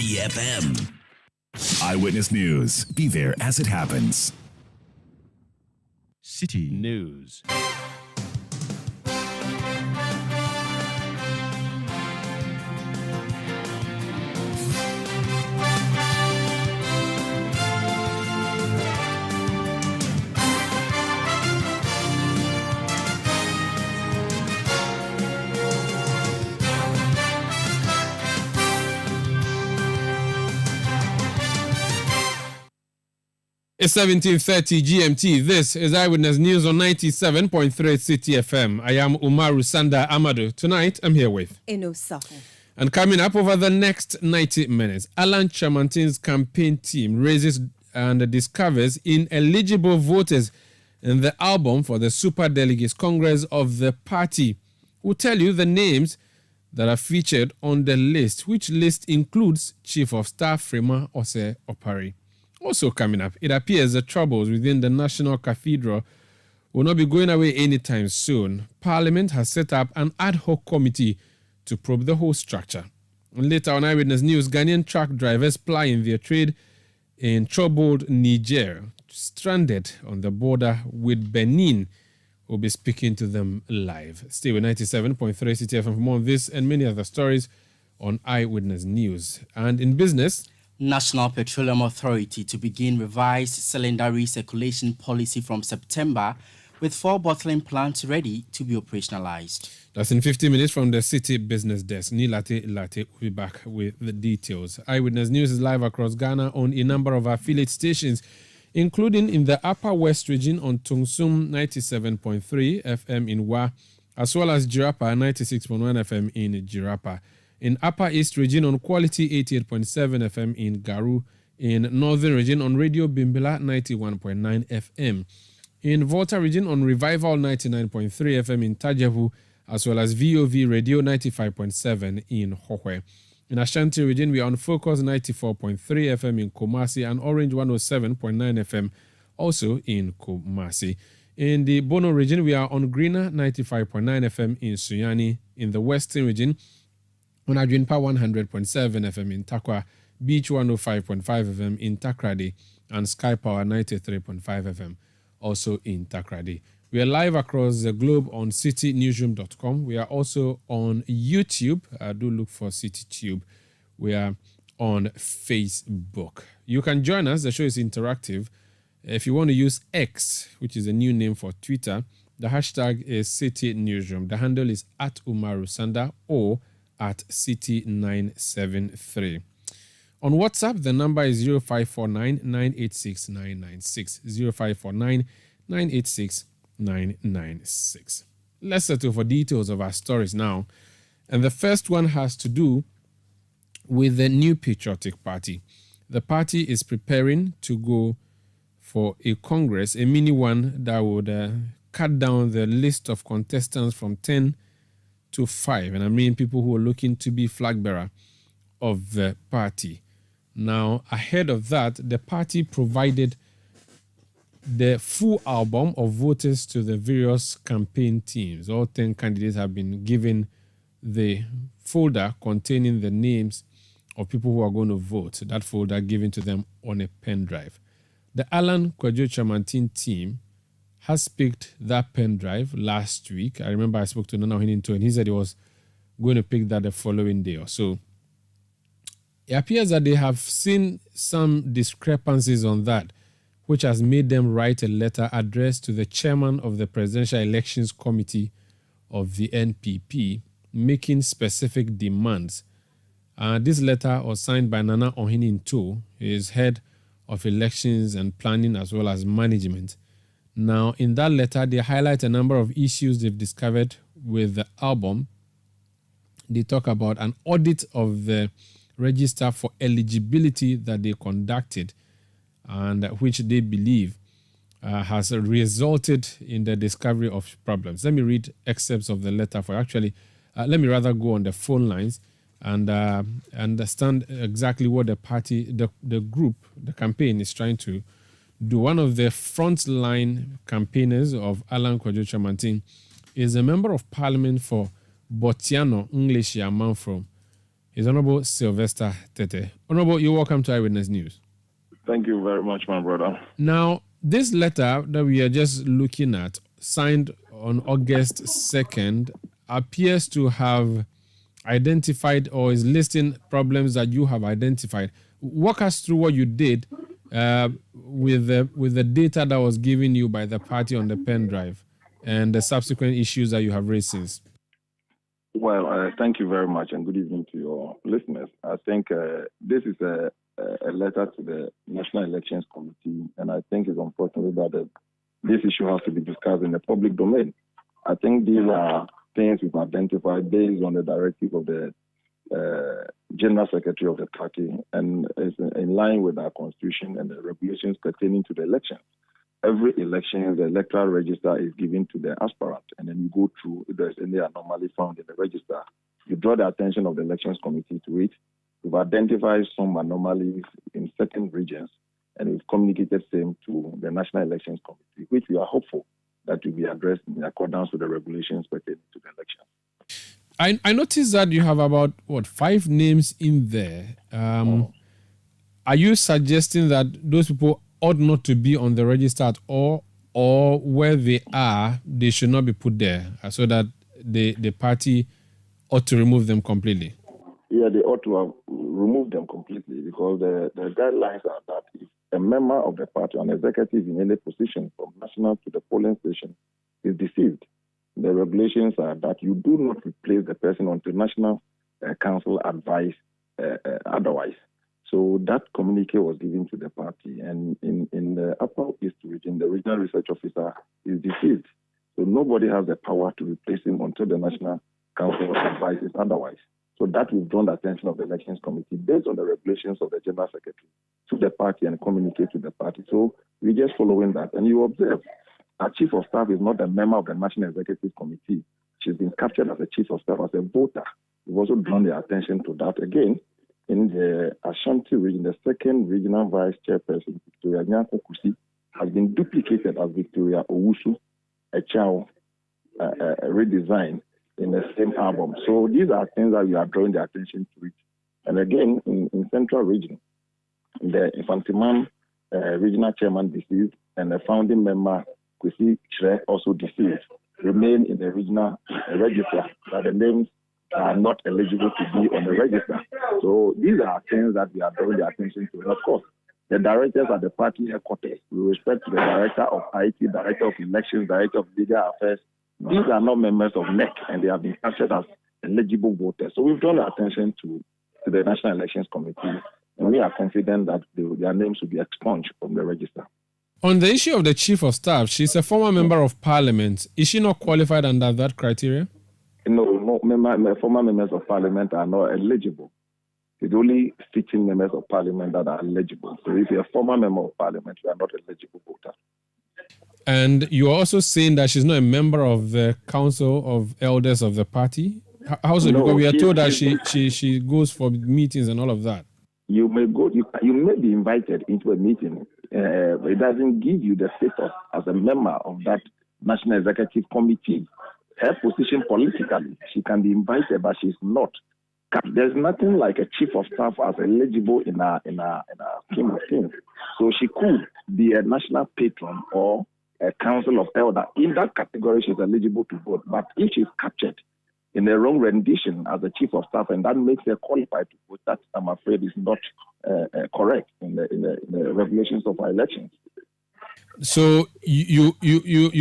FM. Eyewitness News. Be there as it happens. City News. It's 17:30 GMT. This is Eyewitness News on 97.3 City FM. I am Umaru Sanda Amadu. Tonight, I'm here with Eno Saho. And coming up over the next 90 minutes, Alan Chamantin's campaign team raises and discovers ineligible voters in the album for the Super Delegates Congress of the party. We'll tell you the names that are featured on the list, which list includes Chief of Staff Frema Ose Opari. Also coming up, it appears the troubles within the National Cathedral will not be going away anytime soon. Parliament has set up an ad hoc committee to probe the whole structure. And later on Eyewitness News, Ghanaian truck drivers plying their trade in troubled Niger, stranded on the border with Benin. We'll be speaking to them live. Stay with 97.3 City FM for more on this and many other stories on Eyewitness News. And in business, National Petroleum Authority to begin revised cylinder recirculation policy from September, with 4 bottling plants ready to be operationalized. That's in 50 minutes from the City Business Desk. Nilate Ilate will be back with the details. Eyewitness News is live across Ghana on a number of affiliate stations, including in the Upper West region on Tungsum 97.3 FM in Wa, as well as Jirapa 96.1 FM in Jirapa. In Upper East region on Quality 88.7 FM in Garu. In Northern region on Radio Bimbila 91.9 FM. In Volta region on Revival 99.3 FM in Tajevu, as well as VOV Radio 95.7 in Hohwe. In Ashanti region, we are on Focus 94.3 FM in Kumasi and Orange 107.9 FM also in Kumasi. In the Bono region, we are on Greener 95.9 FM in Sunyani. In the Western region, on Adwinpa 100.7 FM in Takwa, Beach 105.5 FM in Takrady, and Sky Power 93.5 FM also in Takrady. We are live across the globe on citynewsroom.com. We are also on YouTube. Do look for CityTube. We are on Facebook. You can join us. The show is interactive. If you want to use X, which is a new name for Twitter, the hashtag is CityNewsroom. The handle is @UmaruSanda or at City973. On WhatsApp, the number is 0549 986 996. 0549 986 996. Let's settle for details of our stories now. And the first one has to do with the New Patriotic Party. The party is preparing to go for a congress, a mini one that would cut down the list of contestants from 10 to 5, and I mean people who are looking to be flag bearer of the party. Now, ahead of that, the party provided the full album of voters to the various campaign teams. All 10 candidates have been given the folder containing the names of people who are going to vote. That folder given to them on a pen drive. The Alan Kwadwo Chamantin team has picked that pen drive last week. I remember I spoke to Nana Ohininto and he said he was going to pick that the following day or so. It appears that they have seen some discrepancies on that, which has made them write a letter addressed to the chairman of the Presidential Elections Committee of the NPP, making specific demands. This letter was signed by Nana Ohininto, he is head of elections and planning as well as management. Now, in that letter, they highlight a number of issues they've discovered with the album. They talk about an audit of the register for eligibility that they conducted and which they believe has resulted in the discovery of problems. Let me read excerpts of the letter for actually, let me rather go on the phone lines and understand exactly what the party, the group, the campaign is trying to do. One of the frontline campaigners of Alan Kwadwo Chamantin is a member of parliament for Botiano, English Yaman from is Honorable Sylvester Tete. Honorable, you're welcome to Eyewitness News. Thank you very much, my brother. Now, this letter that we are just looking at, signed on August 2nd, appears to have identified or is listing problems that you have identified. Walk us through what you did with the data that was given you by the party on the pen drive and the subsequent issues that you have raised since. Well, thank you very much and good evening to your listeners. I think this is a letter to the National Elections Committee, and I think it's unfortunate that this issue has to be discussed in the public domain. I think these are things we've identified based on the directive of the General Secretary of the party, and is in line with our constitution and the regulations pertaining to the election. Every election, the electoral register is given to the aspirant, and then you go through, if there's any anomaly found in the register, you draw the attention of the Elections Committee to it. We've identified some anomalies in certain regions, and we've communicated same to the National Elections Committee, which we are hopeful that will be addressed in accordance with the regulations pertaining to the election. I noticed that you have about, 5 names in there. Are you suggesting that those people ought not to be on the register at all, or where they are, they should not be put there, so that the party ought to remove them completely? Yeah, they ought to have removed them completely, because the guidelines are that if a member of the party, an executive in any position from national to the polling station, is deceived, the regulations are that you do not replace the person until National Council advise otherwise. So that communique was given to the party, and in the Upper East region, the regional research officer is deceived. So nobody has the power to replace him until the National Council advises otherwise. So that we've drawn the attention of the Elections Committee based on the regulations of the General Secretary to the party and communicate to the party. So we're just following that. And you observe, our Chief of Staff is not a member of the National Executive Committee. She's been captured as a Chief of Staff, as a voter. We've also drawn the attention to that again. In the Ashanti region, the second regional vice chairperson, Victoria Nyanko Kusi, has been duplicated as Victoria Owusu, a child redesign in the same album. So these are things that we are drawing the attention to it. And again, in Central region, the Infantiman regional chairman deceased, and the founding member, Kwesi Chere, also deceased, remain in the regional register, but the names are not eligible to be on the register. So these are things that we are drawing the attention to. And of course, the directors at the party headquarters, with respect to the director of IT, director of elections, director of legal affairs, these are not members of NEC, and they have been captured as eligible voters. So we've drawn the attention to the National Elections Committee, and we are confident that their names will be expunged from the register. On the issue of the Chief of Staff, she's a former member of Parliament. Is she not qualified under that criteria? No, former members of Parliament are not eligible. It's only sitting members of Parliament that are eligible. So if you're a former member of Parliament, you are not eligible voter. And you are also saying that she's not a member of the Council of Elders of the party? How so? No, because we are told that she goes for meetings and all of that. You may go. You may be invited into a meeting. It doesn't give you the status as a member of that National Executive Committee. Her position politically, she can be invited, but she's not. There's nothing like a Chief of Staff as eligible in a scheme of things. So she could be a national patron or a council of elder. In that category, she's eligible to vote. But if she's captured in the wrong rendition as a Chief of Staff, and that makes her qualified to vote, that I'm afraid is not correct in the regulations of our elections. So you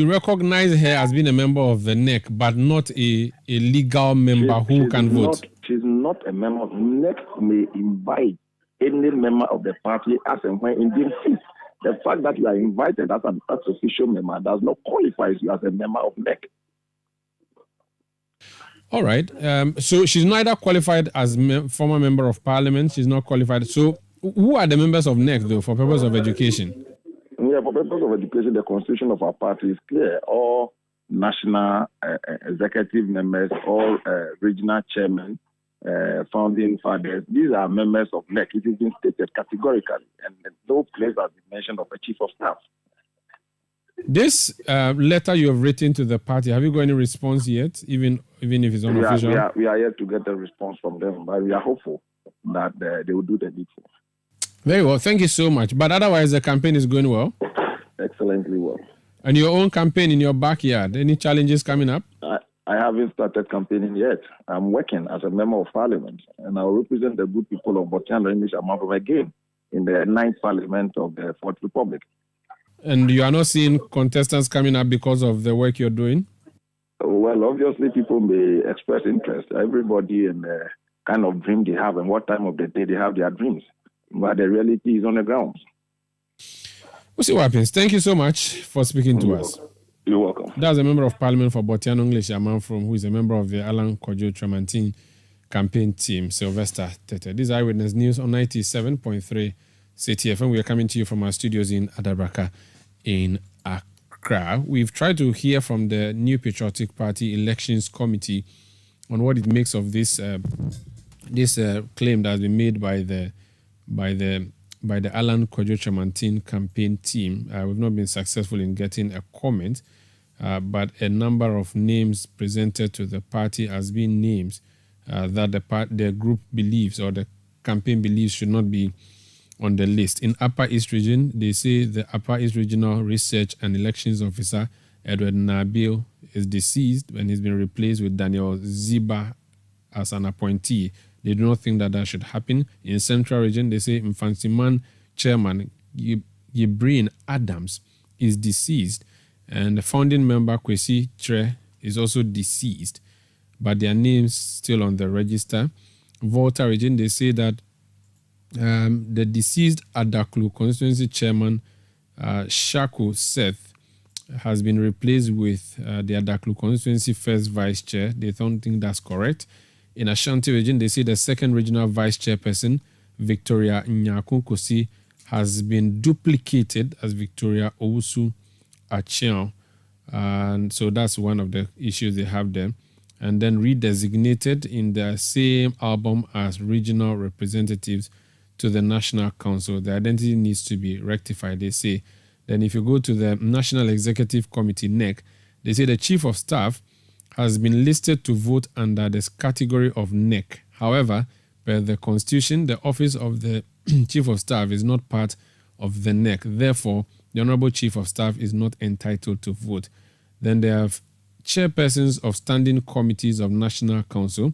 recognize her as being a member of the NEC, but not a legal member who can vote? She's not a member. NEC may invite any member of the party as and when in deemed fit. The fact that you are invited as an official member does not qualify you as a member of NEC. All right. So she's neither qualified as former member of Parliament. She's not qualified. So who are the members of NEC, though, for purpose of education? Yeah, for purpose of education, the constitution of our party is clear. All national executive members, all regional chairmen, founding fathers, these are members of NEC. It has been stated categorically, and no place has been mentioned of a Chief of Staff. This letter you have written to the party, have you got any response yet, even if it's unofficial? We are yet to get a response from them, but we are hopeful that they will do the needful. Very well. Thank you so much. But otherwise, the campaign is going well? Excellently well. And your own campaign in your backyard, any challenges coming up? I haven't started campaigning yet. I'm working as a member of parliament, and I'll represent the good people of Botiano English Amafam again in the 9th parliament of the 4th Republic. And you are not seeing contestants coming up because of the work you're doing? Well, obviously, people may express interest. Everybody and the kind of dream they have and what time of the day they have their dreams. But the reality is on the ground. We'll see what happens. Thank you so much for speaking to us. You're welcome. That's a member of parliament for Botiano English Amafam, who is a member of the Alan Kojo Tramantin campaign team, Sylvester Tete. This is Eyewitness News on 97.3 CTFM. We are coming to you from our studios in Adabraka in Accra. We've tried to hear from the New Patriotic Party Elections Committee on what it makes of this claim that has been made by the Alan Kojo Tramantin campaign team. We've not been successful in getting a comment, but a number of names presented to the party as being names that the group believes or the campaign believes should not be on the list. In Upper East Region, they say the Upper East Regional Research and Elections Officer, Edward Nabil, is deceased and he's been replaced with Daniel Ziba as an appointee. They do not think that should happen. In Central Region, they say Mfansiman Chairman Yibrin Adams is deceased, and the founding member Kwesi Tre is also deceased, but their names still on the register. Volta Region, they say that the deceased Adaklu constituency chairman Shaku Seth has been replaced with the Adaklu constituency first vice chair. They don't think that's correct. In Ashanti region, they say the second regional vice chairperson, Victoria Nyakunkosi, has been duplicated as Victoria Owusu Achiao. And so that's one of the issues they have there. And then redesignated in the same album as regional representatives to the National Council. The identity needs to be rectified, they say. Then if you go to the National Executive Committee, NEC, they say the Chief of Staff has been listed to vote under this category of NEC. However, per the Constitution, the office of the Chief of Staff is not part of the NEC. Therefore, the Honorable Chief of Staff is not entitled to vote. Then they have chairpersons of standing committees of National Council.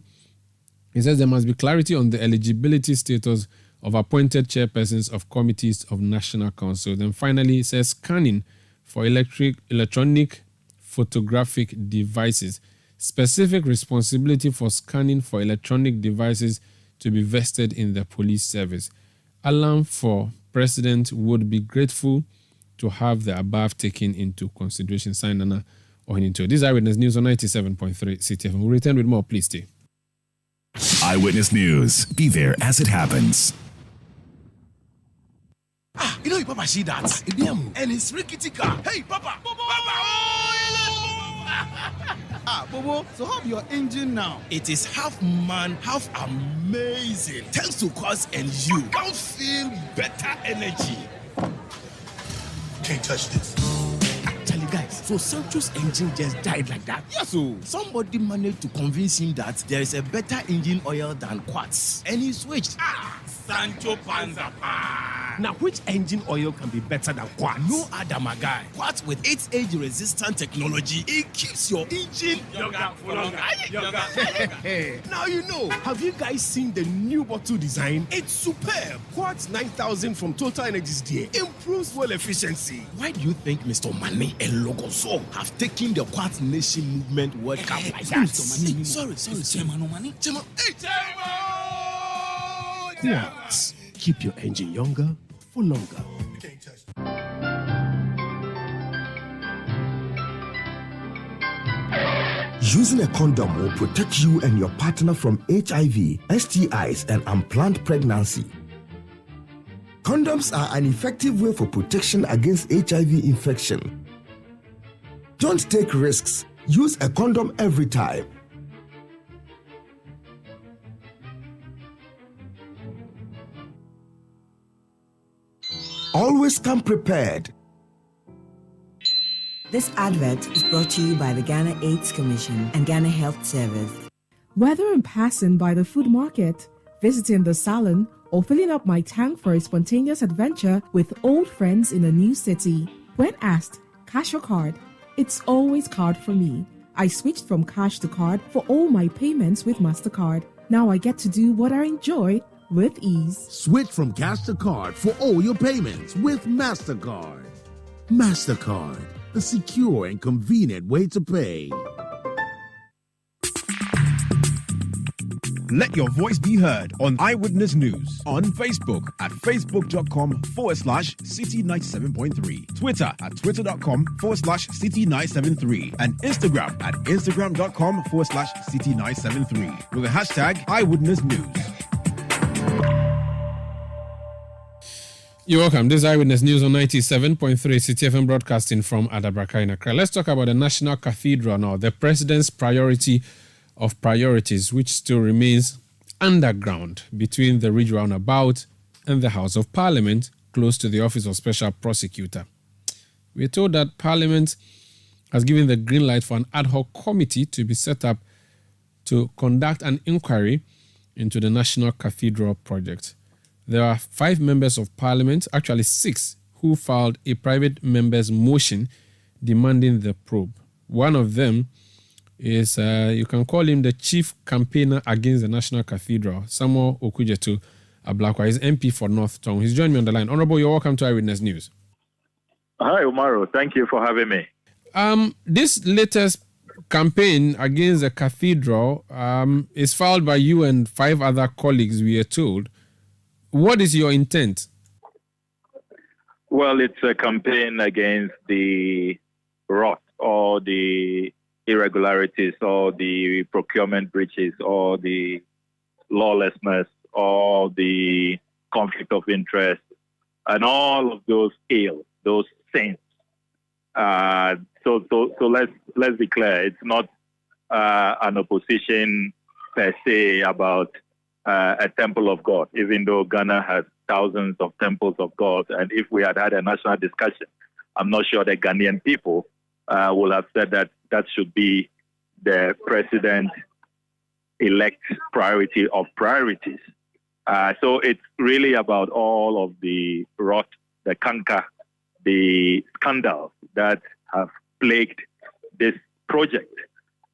It says there must be clarity on the eligibility status of appointed chairpersons of committees of National Council. Then finally, it says scanning for electronic photographic devices. Specific responsibility for scanning for electronic devices to be vested in the police service. Alan for president would be grateful to have the above taken into consideration. Signed, Nana Ohinito. This is Eyewitness News on 97.3 CTFM. We'll return with more. Please stay. Eyewitness News. Be there as it happens. You know your papa see that? And it's rickety car. Hey, papa! Bobo, so how your engine now? It is half man, half amazing. Thanks to Cause and you. Can't feel better energy. Can't touch this. Tell you guys, so Sancho's engine just died like that? Yes, so. Somebody managed to convince him that there is a better engine oil than Quartz. And he switched. Sancho Panza. Now, which engine oil can be better than Quartz? No other, my guy. Quartz with its age-resistant technology, it keeps your engine younger for longer. Now you know. Have you guys seen the new bottle design? It's superb. Quartz 9000 from Total Energies there improves fuel efficiency. Why do you think Mr. Mane and Logoso have taken the Quartz Nation movement World Cup like that? Sorry. Chairman Mane. Quartz. Keep your engine younger for longer. Using a condom will protect you and your partner from HIV, STIs, and unplanned pregnancy. Condoms are an effective way for protection against HIV infection. Don't take risks. Use a condom every time. Always come prepared. This advert is brought to you by the Ghana AIDS Commission and Ghana Health Service. Whether I'm passing by the food market, visiting the salon, or filling up my tank for a spontaneous adventure with old friends in a new city, when asked, cash or card, it's always card for me. I switched from cash to card for all my payments with MasterCard. Now I get to do what I enjoy with ease. Switch from cash to card for all your payments with MasterCard. MasterCard, the secure and convenient way to pay. Let your voice be heard on Eyewitness News on Facebook at facebook.com/City97.3, Twitter at twitter.com/City973, and Instagram at instagram.com/City973 with the hashtag Eyewitness News. You're welcome. This is Eyewitness News on 97.3 City FM broadcasting from Adabraka in Accra. Let's talk about the National Cathedral now, the President's priority of priorities, which still remains underground between the Ridge Roundabout and the House of Parliament, close to the Office of Special Prosecutor. We are told that Parliament has given the green light for an ad hoc committee to be set up to conduct an inquiry into the National Cathedral project. There are 5 members of Parliament, actually 6, who filed a private member's motion demanding the probe. One of them is, you can call him the chief campaigner against the National Cathedral, Samuel Okujetu Ablakwa. He's MP for North Tongue. He's joined me on the line. Honorable, you're welcome to Eyewitness News. Hi, Umaru. Thank you for having me. This latest campaign against the cathedral is filed by you and 5 other colleagues, we are told. What is your intent? Well, it's a campaign against the rot or the irregularities or the procurement breaches or the lawlessness or the conflict of interest and all of those ills, those sins. So let's be clear. It's not an opposition per se about a temple of God, even though Ghana has thousands of temples of God. And if we had had a national discussion, I'm not sure the Ghanaian people will have said that that should be the president-elect priority of priorities. So it's really about all of the rot, the canker, the scandals that have plagued this project.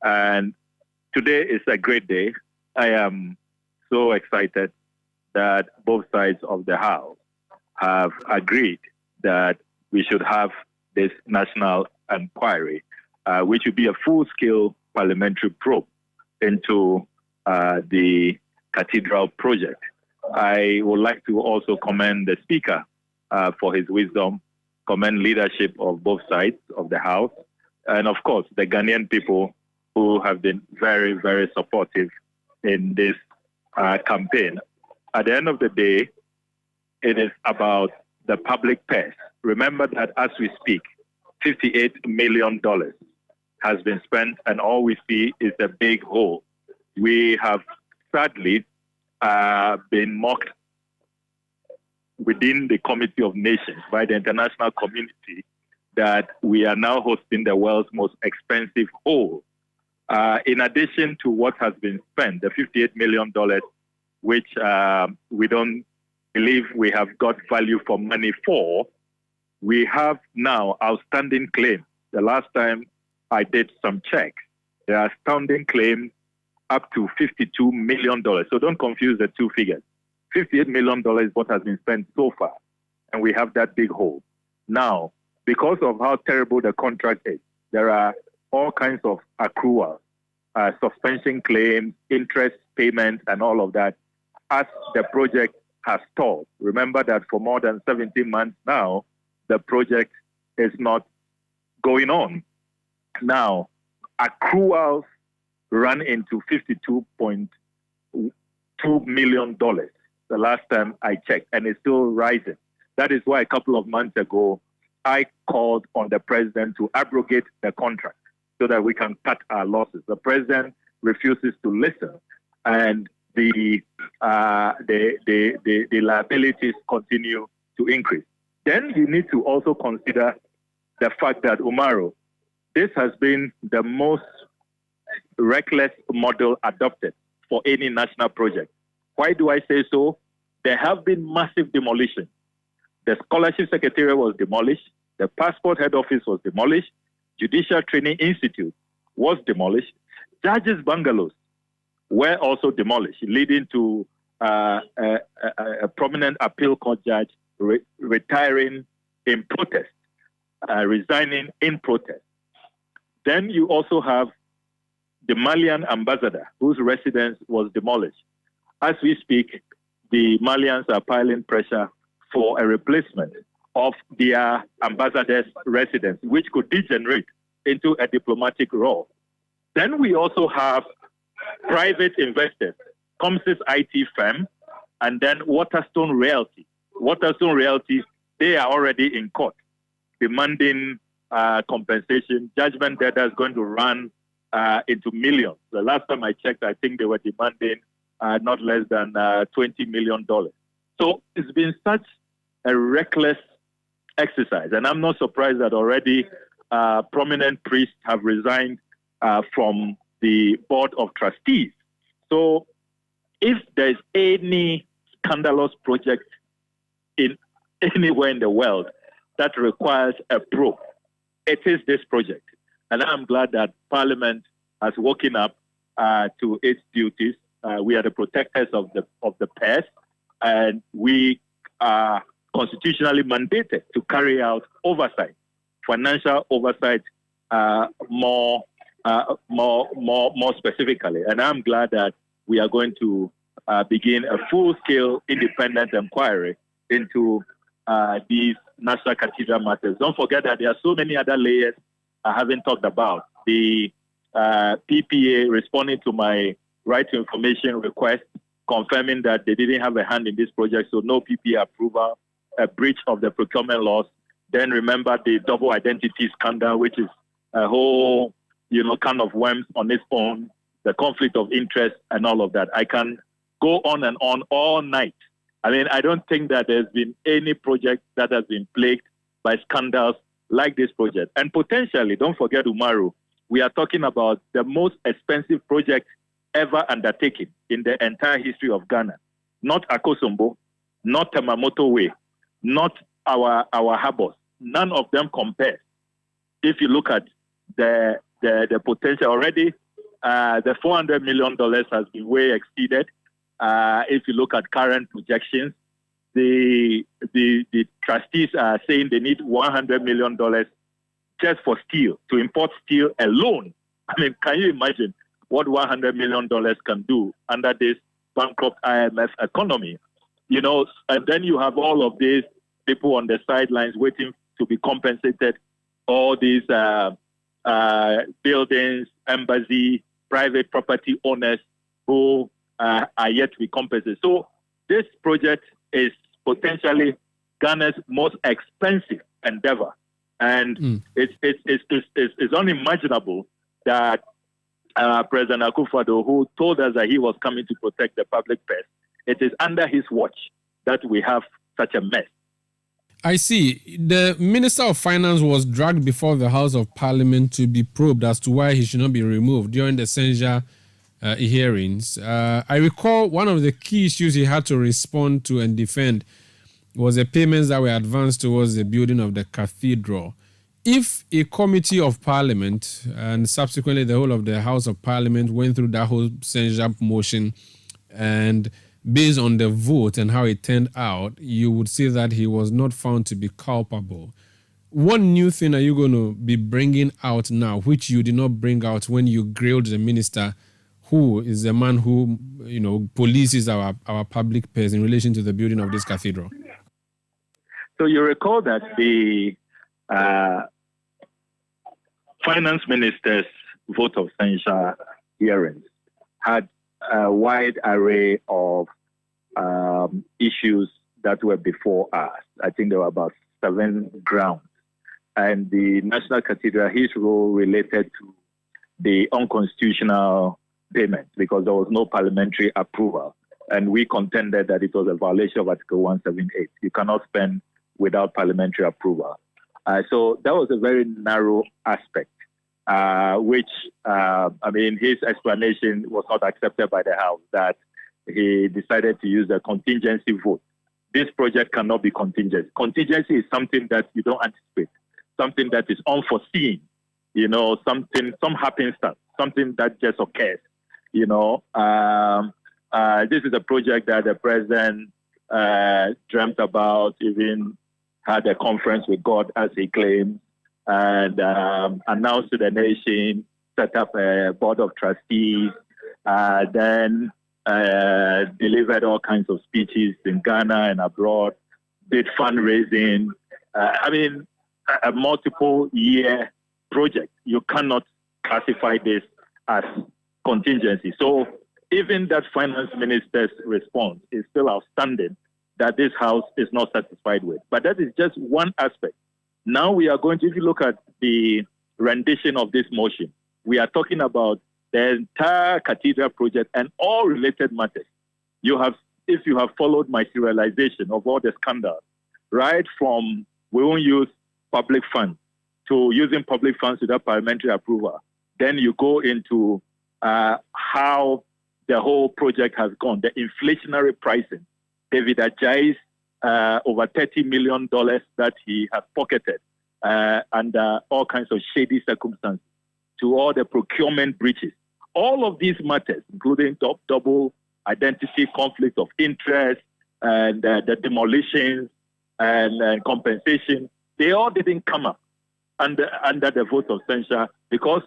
And today is a great day. I am so excited that both sides of the House have agreed that we should have this national inquiry, which would be a full-scale parliamentary probe into the cathedral project. I would like to also commend the Speaker for his wisdom, commend leadership of both sides of the House, and of course, the Ghanaian people who have been very, very supportive in this campaign. At the end of the day, it is about the public purse. Remember that as we speak, $58 million has been spent, and all we see is a big hole. We have sadly been mocked within the Committee of Nations by the international community that we are now hosting the world's most expensive hole. In addition to what has been spent, the $58 million, which we don't believe we have got value for money for, we have now outstanding claims. The last time I did some checks, there are outstanding claims up to $52 million. So don't confuse the two figures. $58 million is what has been spent so far, and we have that big hole. Now, because of how terrible the contract is, there are all kinds of accruals, suspension claims, interest payments, and all of that, as the project has stalled. Remember that for more than 17 months now, the project is not going on. Now, accruals run into $52.2 million the last time I checked, and it's still rising. That is why a couple of months ago, I called on the president to abrogate the contract so that we can cut our losses. The president refuses to listen, and the liabilities continue to increase. Then you need to also consider the fact that, Umaru, this has been the most reckless model adopted for any national project. Why do I say so? There have been massive demolitions. The Scholarship Secretariat was demolished. The Passport Head Office was demolished. Judicial Training Institute was demolished. Judges' bungalows were also demolished, leading to a prominent appeal court judge retiring in protest, resigning in protest. Then you also have the Malian ambassador, whose residence was demolished. As we speak, the Malians are piling pressure for a replacement of their ambassador's residence, which could degenerate into a diplomatic role. Then we also have private investors, Comsys IT firm, and then Waterstone Realty. Waterstone Realty, they are already in court demanding compensation. Judgment debtor is going to run into millions. The last time I checked, I think they were demanding not less than $20 million. So it's been such a reckless exercise. And I'm not surprised that already prominent priests have resigned from the board of trustees. So if there's any scandalous project in anywhere in the world that requires a probe, it is this project. And I'm glad that Parliament has woken up to its duties. We are the protectors of the pairs, and we are constitutionally mandated to carry out oversight, financial oversight, more specifically. And I'm glad that we are going to begin a full-scale independent inquiry into these National Cathedral matters. Don't forget that there are so many other layers I haven't talked about. The PPA responding to my right to information request, confirming that they didn't have a hand in this project, so no PPA approval, a breach of the procurement laws. Then remember the double identity scandal, which is a whole, kind of worms on its own, the conflict of interest and all of that. I can go on and on all night. I mean, I don't think that there's been any project that has been plagued by scandals like this project. And potentially, don't forget, Umaru, we are talking about the most expensive project ever undertaken in the entire history of Ghana. Not Akosombo, not Tamamoto Way, not our harbors. None of them compare. If you look at the potential already, the $400 million has been way exceeded. If you look at current projections, the trustees are saying they need $100 million just for steel, to import steel alone. I mean, can you imagine what $100 million can do under this bankrupt IMF economy? And then you have all of these people on the sidelines waiting to be compensated, all these buildings, embassy, private property owners who are yet to be compensated. So this project is potentially Ghana's most expensive endeavor. And it's unimaginable that President Akufo-Addo, who told us that he was coming to protect the public purse, it is under his watch that we have such a mess. I see. The Minister of Finance was dragged before the House of Parliament to be probed as to why he should not be removed during the censure hearings. I recall one of the key issues he had to respond to and defend was the payments that were advanced towards the building of the cathedral. If a committee of Parliament and subsequently the whole of the House of Parliament went through that whole censure motion, and based on the vote and how it turned out, you would see that he was not found to be culpable. What new thing are you going to be bringing out now, which you did not bring out when you grilled the minister, who is the man who, polices our public purse in relation to the building of this cathedral? So you recall that the finance minister's vote of censure hearings had a wide array of issues that were before us. I think there were about 7 grounds. And the National Cathedral, his role related to the unconstitutional payments because there was no parliamentary approval. And we contended that it was a violation of Article 178. You cannot spend without parliamentary approval. So that was a very narrow aspect. which, his explanation was not accepted by the House, that he decided to use a contingency vote. This project cannot be contingent. Contingency is something that you don't anticipate, something that is unforeseen, some happenstance, something that just occurs, This is a project that the president dreamt about, even had a conference with God, as he claimed, and announced to the nation, set up a board of trustees, then delivered all kinds of speeches in Ghana and abroad, did fundraising. A multiple year project. You cannot classify this as contingency. So even that finance minister's response is still outstanding, that this House is not satisfied with. But that is just one aspect. Now we are going to, if you look at the rendition of this motion, we are talking about the entire cathedral project and all related matters. If you have followed my serialization of all the scandals, right from we won't use public funds to using public funds without parliamentary approval, then you go into how the whole project has gone, the inflationary pricing. David Ajayi's over $30 million that he has pocketed under all kinds of shady circumstances, to all the procurement breaches. All of these matters, including double identity, conflict of interest, and the demolitions and compensation, they all didn't come up under the vote of censure because,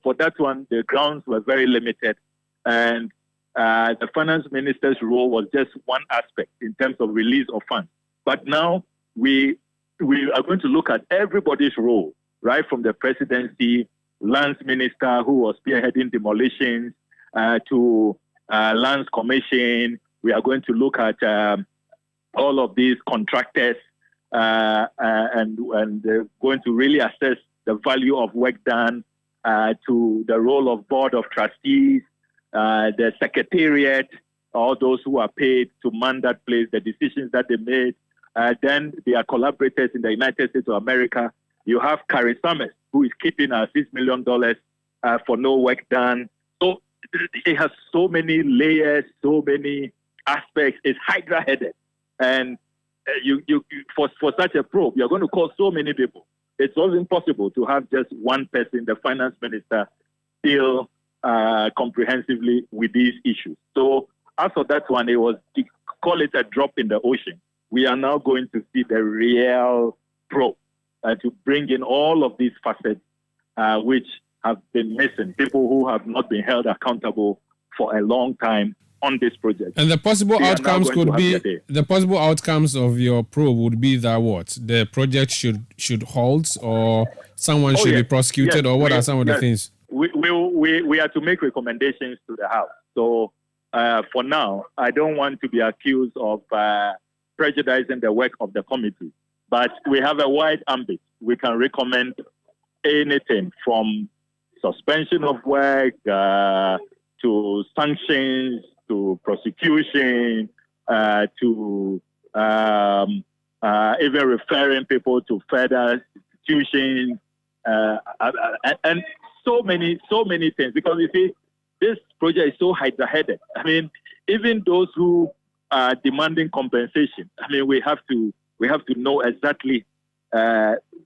for that one, the grounds were very limited. And the finance minister's role was just one aspect in terms of release of funds. But now we are going to look at everybody's role, right from the presidency, lands minister who was spearheading demolitions, to lands commission. We are going to look at all of these contractors and going to really assess the value of work done, to the role of board of trustees, the secretariat, all those who are paid to man that place, the decisions that they made. Then their collaborators in the United States of America. You have Carrie Summers, who is keeping $6 million for no work done. So it has so many layers, so many aspects. It's hydra-headed. And for such a probe, you're going to call so many people. It's also impossible to have just one person, the finance minister, deal comprehensively with these issues. So as for that one, call it a drop in the ocean. We are now going to see the real probe to bring in all of these facets which have been missing, people who have not been held accountable for a long time on this project. And the possible outcomes could be, the possible outcomes of your probe would be that what? The project should halt, or someone should be prosecuted, or what are some of the things? We are to make recommendations to the House. So for now, I don't want to be accused of prejudicing the work of the committee, but we have a wide ambit. We can recommend anything from suspension of work to sanctions, to prosecution, to even referring people to further institutions, and so many things. Because you see, this project is so hydra-headed. Even those who are demanding compensation, we have to know exactly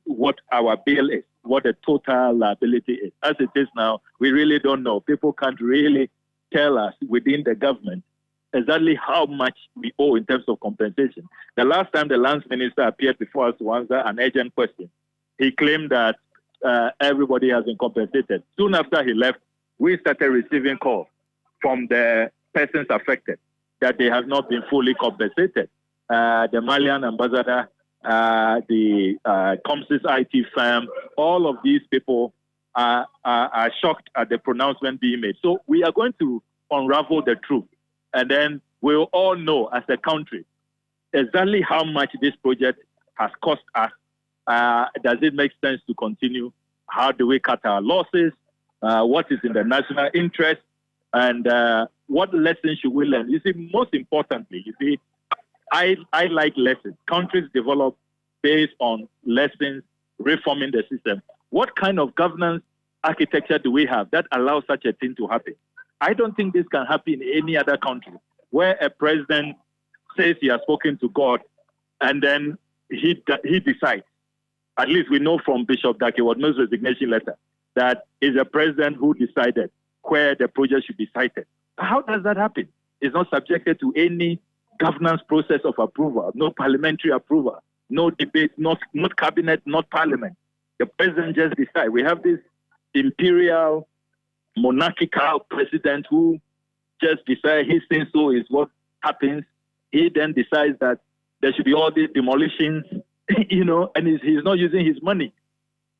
what our bill is, what the total liability is. As it is now, we really don't know. People can't really tell us within the government exactly how much we owe in terms of compensation. The last time the lands minister appeared before us to answer an urgent question, he claimed that everybody has been compensated. Soon after he left, we started receiving calls from the persons affected that they have not been fully compensated. The Malian ambassador, the Comsys IT firm, all of these people are shocked at the pronouncement being made. So we are going to unravel the truth, and then we'll all know as a country exactly how much this project has cost us. Does it make sense to continue? How do we cut our losses? What is in the national interest? And what lessons should we learn? You see, most importantly, I like lessons. Countries develop based on lessons, reforming the system. What kind of governance architecture do we have that allows such a thing to happen? I don't think this can happen in any other country where a president says he has spoken to God and then he decides. At least we know from Bishop Dakewadno's resignation letter that is a president who decided where the project should be sited. How does that happen? It's not subjected to any governance process of approval, no parliamentary approval, no debate, not cabinet, not parliament. The president just decides. We have this imperial, monarchical president who just decides he thinks so is what happens. He then decides that there should be all these demolitions, and he's not using his money.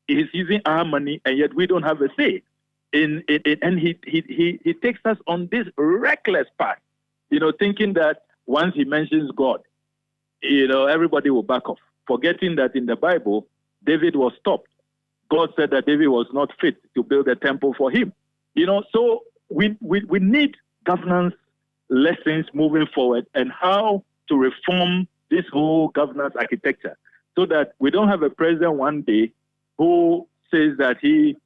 He's using our money, and yet we don't have a say. And he takes us on this reckless path, thinking that once he mentions God, everybody will back off, forgetting that in the Bible, David was stopped. God said that David was not fit to build a temple for him. So we need governance lessons moving forward and how to reform this whole governance architecture so that we don't have a president one day who says that he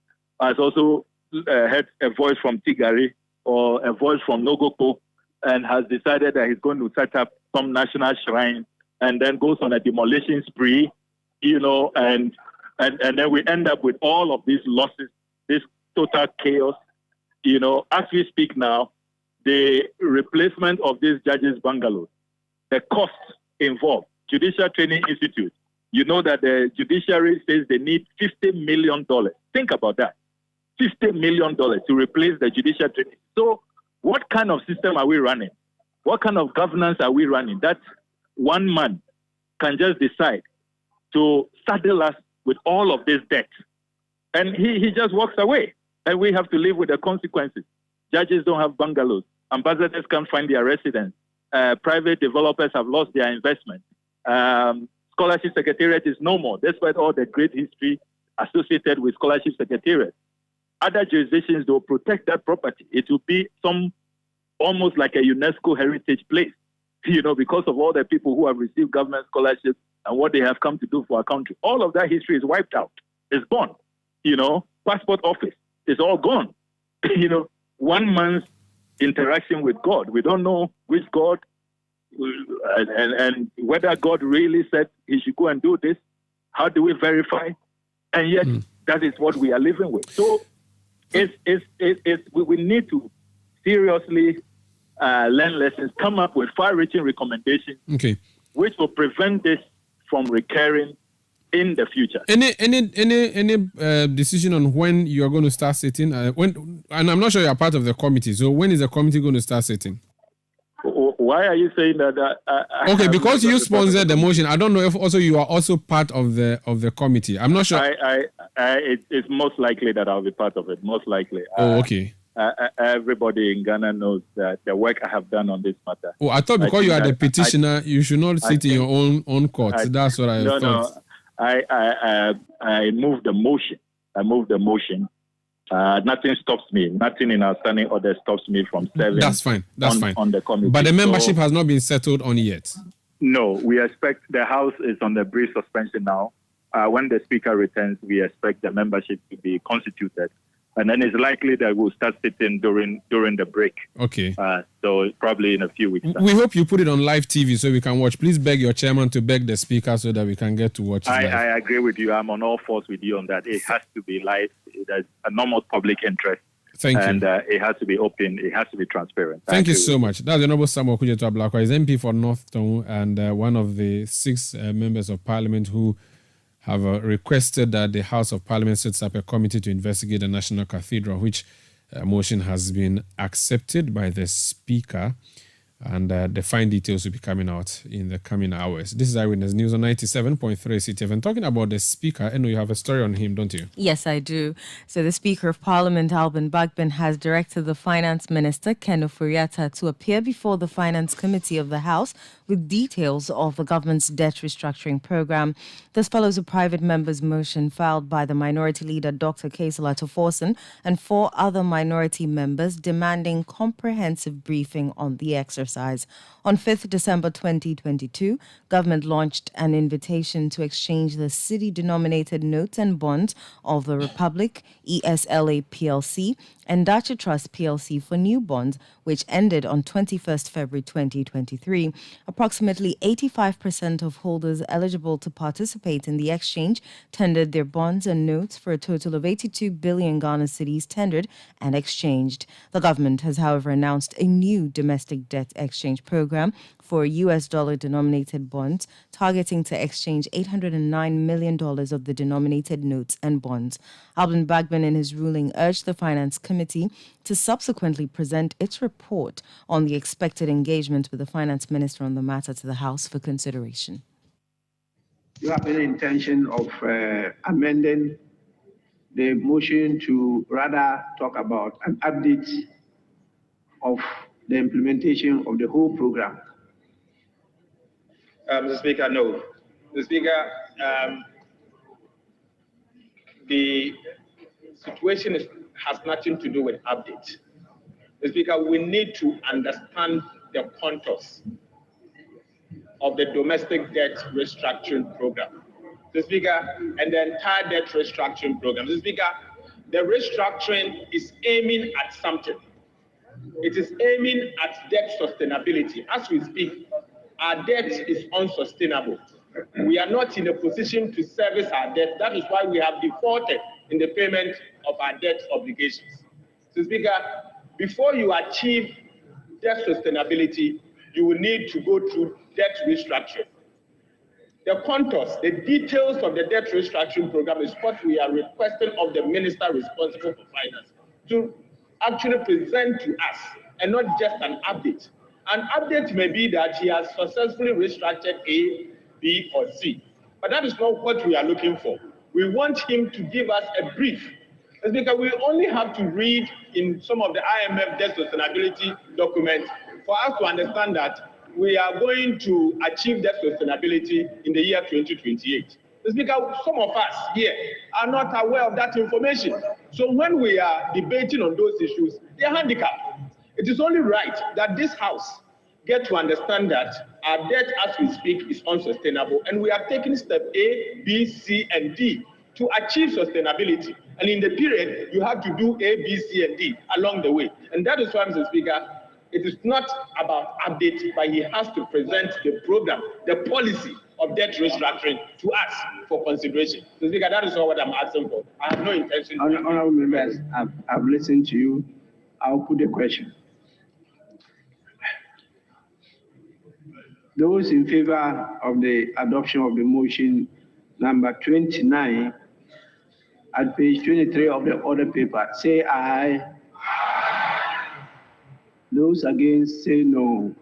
has also heard a voice from Tigari or a voice from Nogoko and has decided that he's going to set up some national shrine and then goes on a demolition spree, and then we end up with all of these losses, this total chaos. As we speak now, the replacement of these judges' bungalows, the costs involved, Judicial Training Institute, that the judiciary says they need $50 million. Think about that. $50 million to replace the judicial training. So what kind of system are we running? What kind of governance are we running? That one man can just decide to saddle us with all of this debt. And he just walks away. And we have to live with the consequences. Judges don't have bungalows. Ambassadors can't find their residence. Private developers have lost their investment. Scholarship Secretariat is no more, despite all the great history associated with Scholarship Secretariat. Other jurisdictions, they'll protect that property. It will be almost like a UNESCO heritage place, because of all the people who have received government scholarships and what they have come to do for our country. All of that history is wiped out. It's gone. Passport office is all gone. 1 month's interaction with God. We don't know which God and whether God really said he should go and do this. How do we verify? And yet that is what we are living with. So we need to seriously learn lessons, come up with far-reaching recommendations, which will prevent this from recurring in the future. Any decision on when you are going to start sitting? And I'm not sure you are part of the committee. So when is the committee going to start sitting? Why are you saying that? Okay, because you sponsored the motion. I don't know if also you are also part of the committee. I'm not sure. It's most likely that I'll be part of it. Most likely. Okay. Everybody in Ghana knows that the work I have done on this matter. Oh, I thought because you are the petitioner, you should not sit in your own court. That's what I thought. No. I moved the motion. Nothing stops me. Nothing in our standing order stops me from serving. That's fine. On the committee. But the membership has not been settled on yet. No, we expect the House is on the brief suspension now. When the Speaker returns, we expect the membership to be constituted. And then it's likely that we'll start sitting during the break. Okay. So probably in a few weeks. We hope you put it on live TV so we can watch. Please beg your chairman to beg the speaker so that we can get to watch it live. I agree with you. I'm on all fours with you on that. It has to be live. There's enormous public interest. Thank you. And it has to be open. It has to be transparent. Thank you so much. That's the Honorable Samuel Kujeto Ablakwa. He's MP for North Town and one of the 6 members of parliament who have requested that the House of Parliament sets up a committee to investigate the National Cathedral, which motion has been accepted by the Speaker, and the fine details will be coming out in the coming hours. This is Eyewitness News on 97.3 CTF. Talking about the Speaker, I know you have a story on him, don't you? Yes, I do. So the Speaker of Parliament, Alban Bagbin, has directed the Finance Minister, Ken Ofori-Atta, to appear before the Finance Committee of the House with details of the government's debt restructuring program. This follows a private member's motion filed by the Minority Leader, Dr. Kaisala Toforson, and 4 other minority members demanding comprehensive briefing on the exercise. exercise. On 5th December 2022, government launched an invitation to exchange the cedi-denominated notes and bonds of the Republic, ESLA PLC, and Dacha Trust PLC for new bonds, which ended on 21st February 2023. Approximately 85% of holders eligible to participate in the exchange tendered their bonds and notes for a total of 82 billion Ghana cedis tendered and exchanged. The government has, however, announced a new domestic debt exchange program for US dollar-denominated bonds, targeting to exchange $809 million of the denominated notes and bonds. Alban Bagbin, in his ruling, urged the Finance Committee to subsequently present its report on the expected engagement with the Finance Minister on the matter to the House for consideration. You have any intention of amending the motion to rather talk about an update of the implementation of the whole program? Mr. Speaker, no. Mr. Speaker, the situation has nothing to do with update. Mr. Speaker, we need to understand the contours of the domestic debt restructuring program. Mr. Speaker, and the entire debt restructuring program. Mr. Speaker, the restructuring is aiming at something. It is aiming at debt sustainability. As we speak, our debt is unsustainable. We are not in a position to service our debt. That is why we have defaulted in the payment of our debt obligations. So, Speaker, before you achieve debt sustainability, you will need to go through debt restructuring. The contours, the details of the debt restructuring program is what we are requesting of the minister responsible for finance to actually present to us, and not just an update. An update may be that he has successfully restructured A, B, or C, but that is not what we are looking for. We want him to give us a brief. It's because we only have to read in some of the IMF debt sustainability documents for us to understand that we are going to achieve debt sustainability in the year 2028. It's because some of us here are not aware of that information. So when we are debating on those issues, they are handicapped. It is only right that this House get to understand that our debt as we speak is unsustainable, and we are taking step A, B, C, and D to achieve sustainability. And in the period, you have to do A, B, C, and D along the way. And that is why, Mr. Speaker, it is not about update, but he has to present the program, the policy of debt restructuring to us for consideration. So, Speaker, that is all what I'm asking for. I have no intention. Honorable members, I've listened to you. I'll put the question. Those in favor of the adoption of the motion number 29 at page 23 of the order paper, say aye. Those against, say no.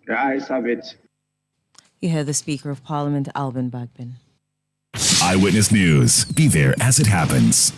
The ayes have it. You heard the Speaker of Parliament, Alban Bagbin. Eyewitness News. Be there as it happens.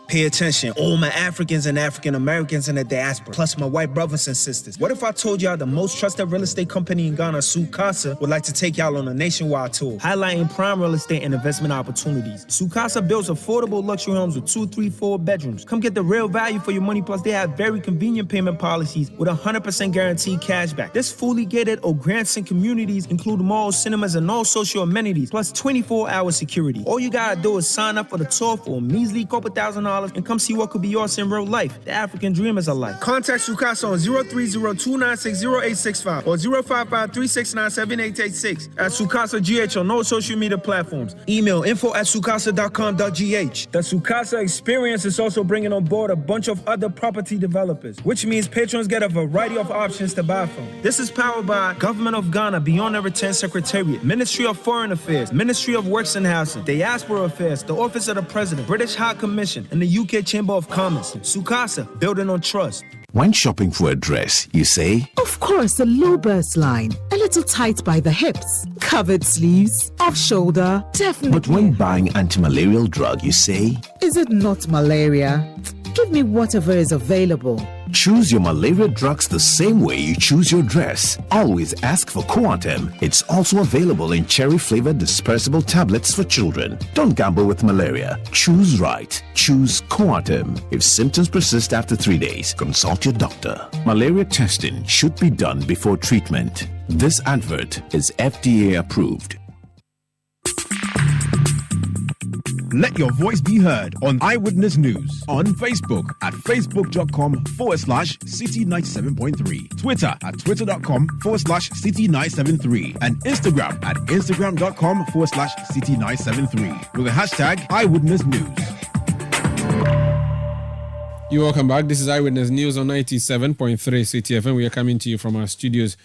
Pay attention, all my Africans and African Americans in the diaspora, plus my white brothers and sisters. What if I told y'all the most trusted real estate company in Ghana, Sukasa, would like to take y'all on a nationwide tour, highlighting prime real estate and investment opportunities. Sukasa builds affordable luxury homes with 2, 3, 4 bedrooms. Come get the real value for your money, plus they have very convenient payment policies with 100% guaranteed cash back. This fully gated or grandson communities include malls, cinemas, and all social amenities, plus 24-hour security. All you gotta do is sign up for the tour for a measly couple $1,000 and come see what could be yours in real life. The African dream is alive. Contact Sukasa on 030-296-0865 or 055-369-7886 at Sukasa GH on all social media platforms. Email info@sukasa.com.gh. The Sukasa experience is also bringing on board a bunch of other property developers, which means patrons get a variety of options to buy from. This is powered by Government of Ghana, Beyond the Return Secretariat, Ministry of Foreign Affairs, Ministry of Works and Housing, Diaspora Affairs, the Office of the President, British High Commission, and the UK Chamber of Commerce. Sukasa, building on trust. When shopping for a dress, you say, of course, a low burst line, a little tight by the hips, covered sleeves, off shoulder, definitely. But when buying anti-malarial drug, you say, is it not malaria? Give me whatever is available. Choose your malaria drugs the same way you choose your dress. Always ask for Coartem. It's also available in cherry-flavored dispersible tablets for children. Don't gamble with malaria. Choose right. Choose Coartem. If symptoms persist after 3 days, consult your doctor. Malaria testing should be done before treatment. This advert is FDA approved. Let your voice be heard on Eyewitness News on Facebook at facebook.com/City97.3, Twitter at twitter.com/City973, and Instagram at instagram.com/City973 with the hashtag Eyewitness News. You're welcome back. This is Eyewitness News on 97.3 City FM. We are coming to you from our studios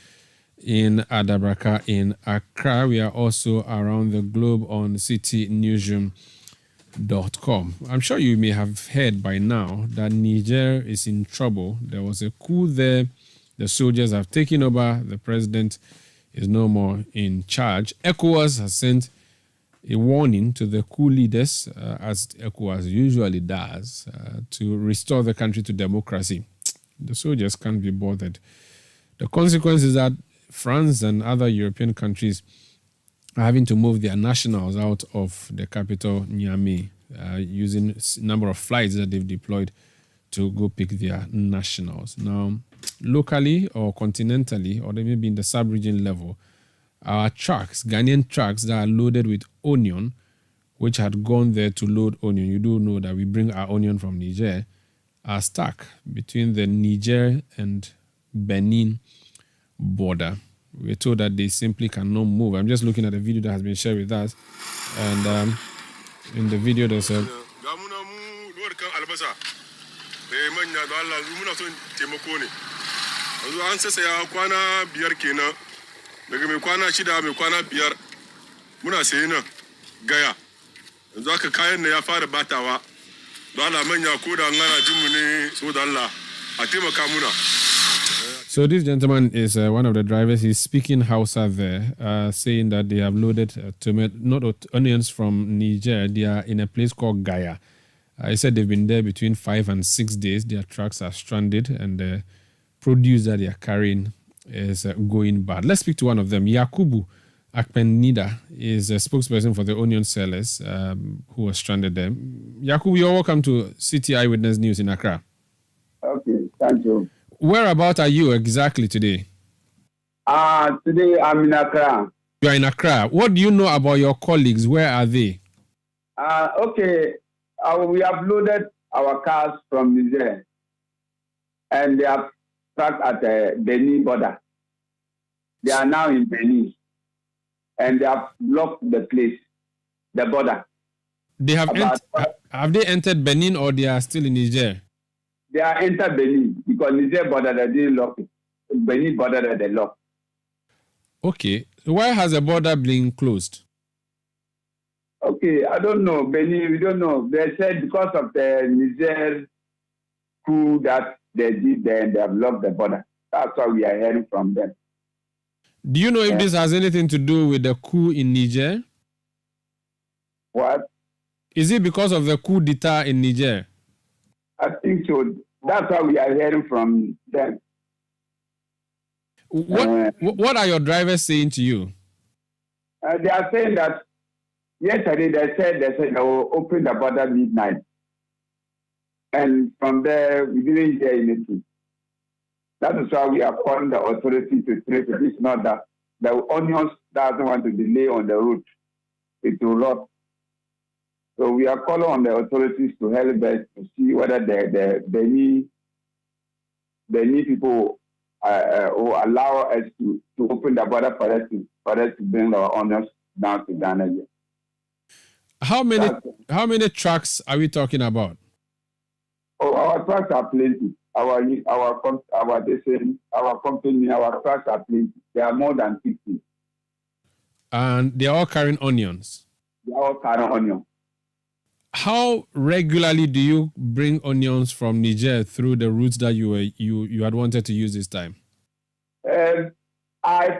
in Adabraka in Accra. We are also around the globe on citynewsroom.com. I'm sure you may have heard by now that Niger is in trouble. There was a coup there. The soldiers have taken over. The president is no more in charge. ECOWAS has sent a warning to the coup leaders, as ECOWAS usually does, to restore the country to democracy. The soldiers can't be bothered. The consequence is that France and other European countries are having to move their nationals out of the capital, Niamey, using a number of flights that they've deployed to go pick their nationals. Now, locally or continentally, or they may be in the sub-region level, our trucks, Ghanaian trucks that are loaded with onion, which had gone there to load onion, you do know that we bring our onion from Niger, are stuck between the Niger and Benin border. We're told that they simply cannot move. I'm just looking at a video that has been shared with us. And in the video, there's a... So this gentleman is one of the drivers. He's speaking Hausa there, saying that they have loaded onions from Niger. They are in a place called Gaya. He said they've been there between 5 and 6 days. Their trucks are stranded and the produce that they are carrying is going bad. Let's speak to one of them. Yakubu Akpenida is a spokesperson for the onion sellers who are stranded there. Yakubu, you're welcome to City Eyewitness News in Accra. Okay, thank you. Whereabout are you exactly today? Today I'm in Accra. You are in Accra. What do you know about your colleagues? Where are they? Okay, we have loaded our cars from Niger and they are parked at the Benin border. They are now in Benin and they have blocked the place, the border. They have they entered Benin or they are still in Niger? They are entered Benin because Niger border they didn't lock it. Benin border they locked. Okay. So why has the border been closed? Okay, I don't know. Benin, we don't know. They said because of the Niger coup that they did there and they have locked the border. That's why we are hearing from them. Do you know if this has anything to do with the coup in Niger? What? Is it because of the coup d'etat in Niger? I think so. That's why we are hearing from them. What are your drivers saying to you? They are saying that yesterday they said they will open the border midnight. And from there, we didn't hear anything. That is why we are calling the authority to trace it. It's not that the onions doesn't want to delay on the route. It will not. So we are calling on the authorities to help us to see whether the Benin people will allow us to open the border for us to bring our onions down to Ghana again. How many trucks are we talking about? Oh, our trucks are plenty. Our company, our trucks are plenty. There are more than 50. And they are all carrying onions? They are all carrying onions. How regularly do you bring onions from Niger through the routes that you had wanted to use this time? I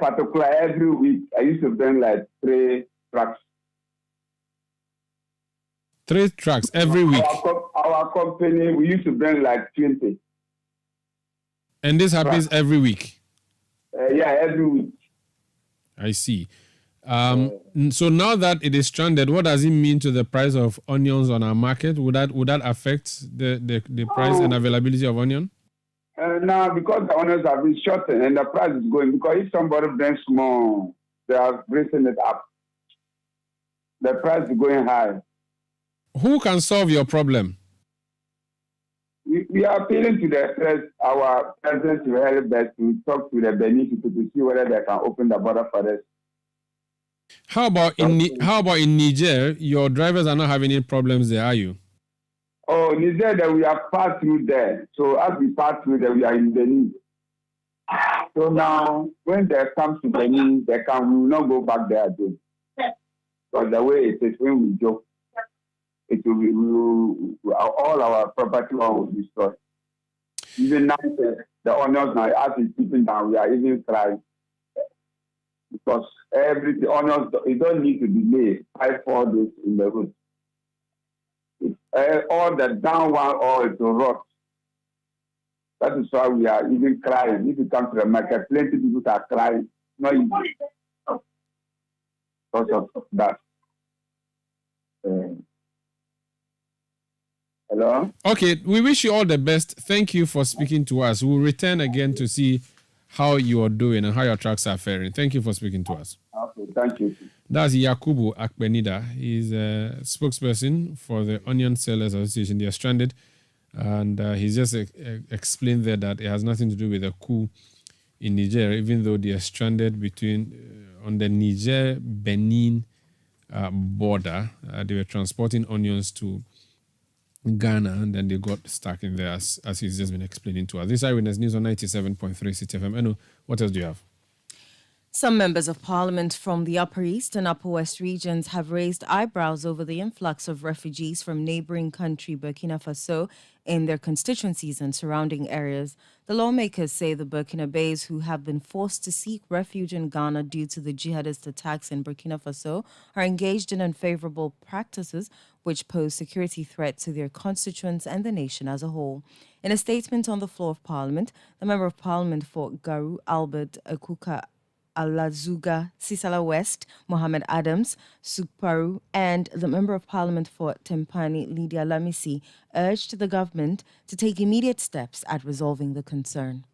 particularly every week I used to bring like 3 trucks. 3 trucks every week? Our company, we used to bring like 20. And this happens every week? Yeah, every week. I see. So now that it is stranded, what does it mean to the price of onions on our market? Would that affect the price and availability of onion? Now, because the onions have been shortened and the price is going, because if somebody brings more, they are raising it up. The price is going high. Who can solve your problem? We are appealing to our president to help us to talk to the Benin people to see whether they can open the border for us. How about in Niger? Your drivers are not having any problems there, are you? Oh, Niger, that we have passed through there. So as we pass through there, we are in Benin. So now, when they come to Benin, we will not go back there again. Because the way it is, when we joke, it will be, all our property will be destroyed. Even now, the onions now, as it's keeping down, we are even crying. Because the onions, it don't need to be made 5-4 days in the road. All the down one oil to rot. That is why we are even crying. If you come to the market, plenty of people are crying. Not easy. Because of that. Hello? Okay, we wish you all the best. Thank you for speaking to us. We'll return again to see how you are doing and how your trucks are faring. Thank you for speaking to us. Okay, thank you. That's Yakubu Akbenida. He's a spokesperson for the Onion Sellers Association. They are stranded, and he's just explained there that it has nothing to do with the coup in Niger, even though they are stranded on the Niger-Benin border. They were transporting onions to Ghana, and then they got stuck in there, as he's just been explaining to us. This Eyewitness News on 97.3 City FM. Enu, what else do you have? Some members of parliament from the Upper East and Upper West regions have raised eyebrows over the influx of refugees from neighboring country Burkina Faso in their constituencies and surrounding areas. The lawmakers say the Burkinabés who have been forced to seek refuge in Ghana due to the jihadist attacks in Burkina Faso are engaged in unfavorable practices which pose security threat to their constituents and the nation as a whole. In a statement on the floor of Parliament, the Member of Parliament for Garu Albert Akuka Alazuga, Sisala West, Mohammed Adams, Sukparu, and the Member of Parliament for Tempani, Lydia Lamisi, urged the government to take immediate steps at resolving the concern.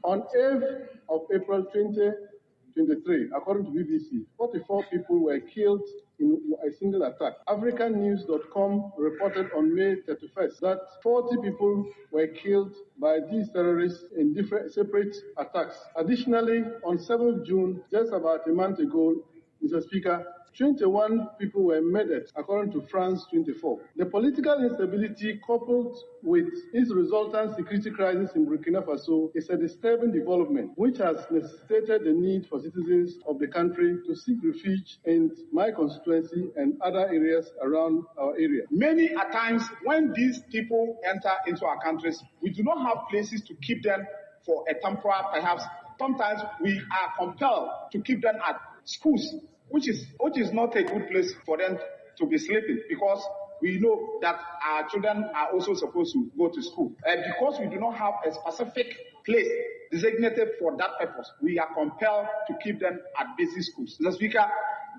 On 8th of April 2023, according to BBC, 44 people were killed in a single attack. AfricanNews.com reported on May 31st that 40 people were killed by these terrorists in different separate attacks. Additionally, on 7th June, just about a month ago, Mr. Speaker, 21 people were murdered, according to France 24. The political instability coupled with its resultant security crisis in Burkina Faso is a disturbing development, which has necessitated the need for citizens of the country to seek refuge in my constituency and other areas around our area. Many a times when these people enter into our countries, we do not have places to keep them for a temporary, perhaps. Sometimes we are compelled to keep them at schools, which is not a good place for them to be sleeping, because we know that our children are also supposed to go to school. And because we do not have a specific place designated for that purpose, we are compelled to keep them at basic schools. Mr. Speaker,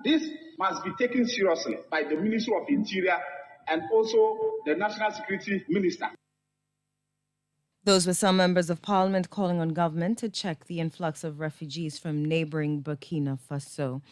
this must be taken seriously by the Ministry of Interior and also the National Security Minister. Those were some members of parliament calling on government to check the influx of refugees from neighboring Burkina Faso.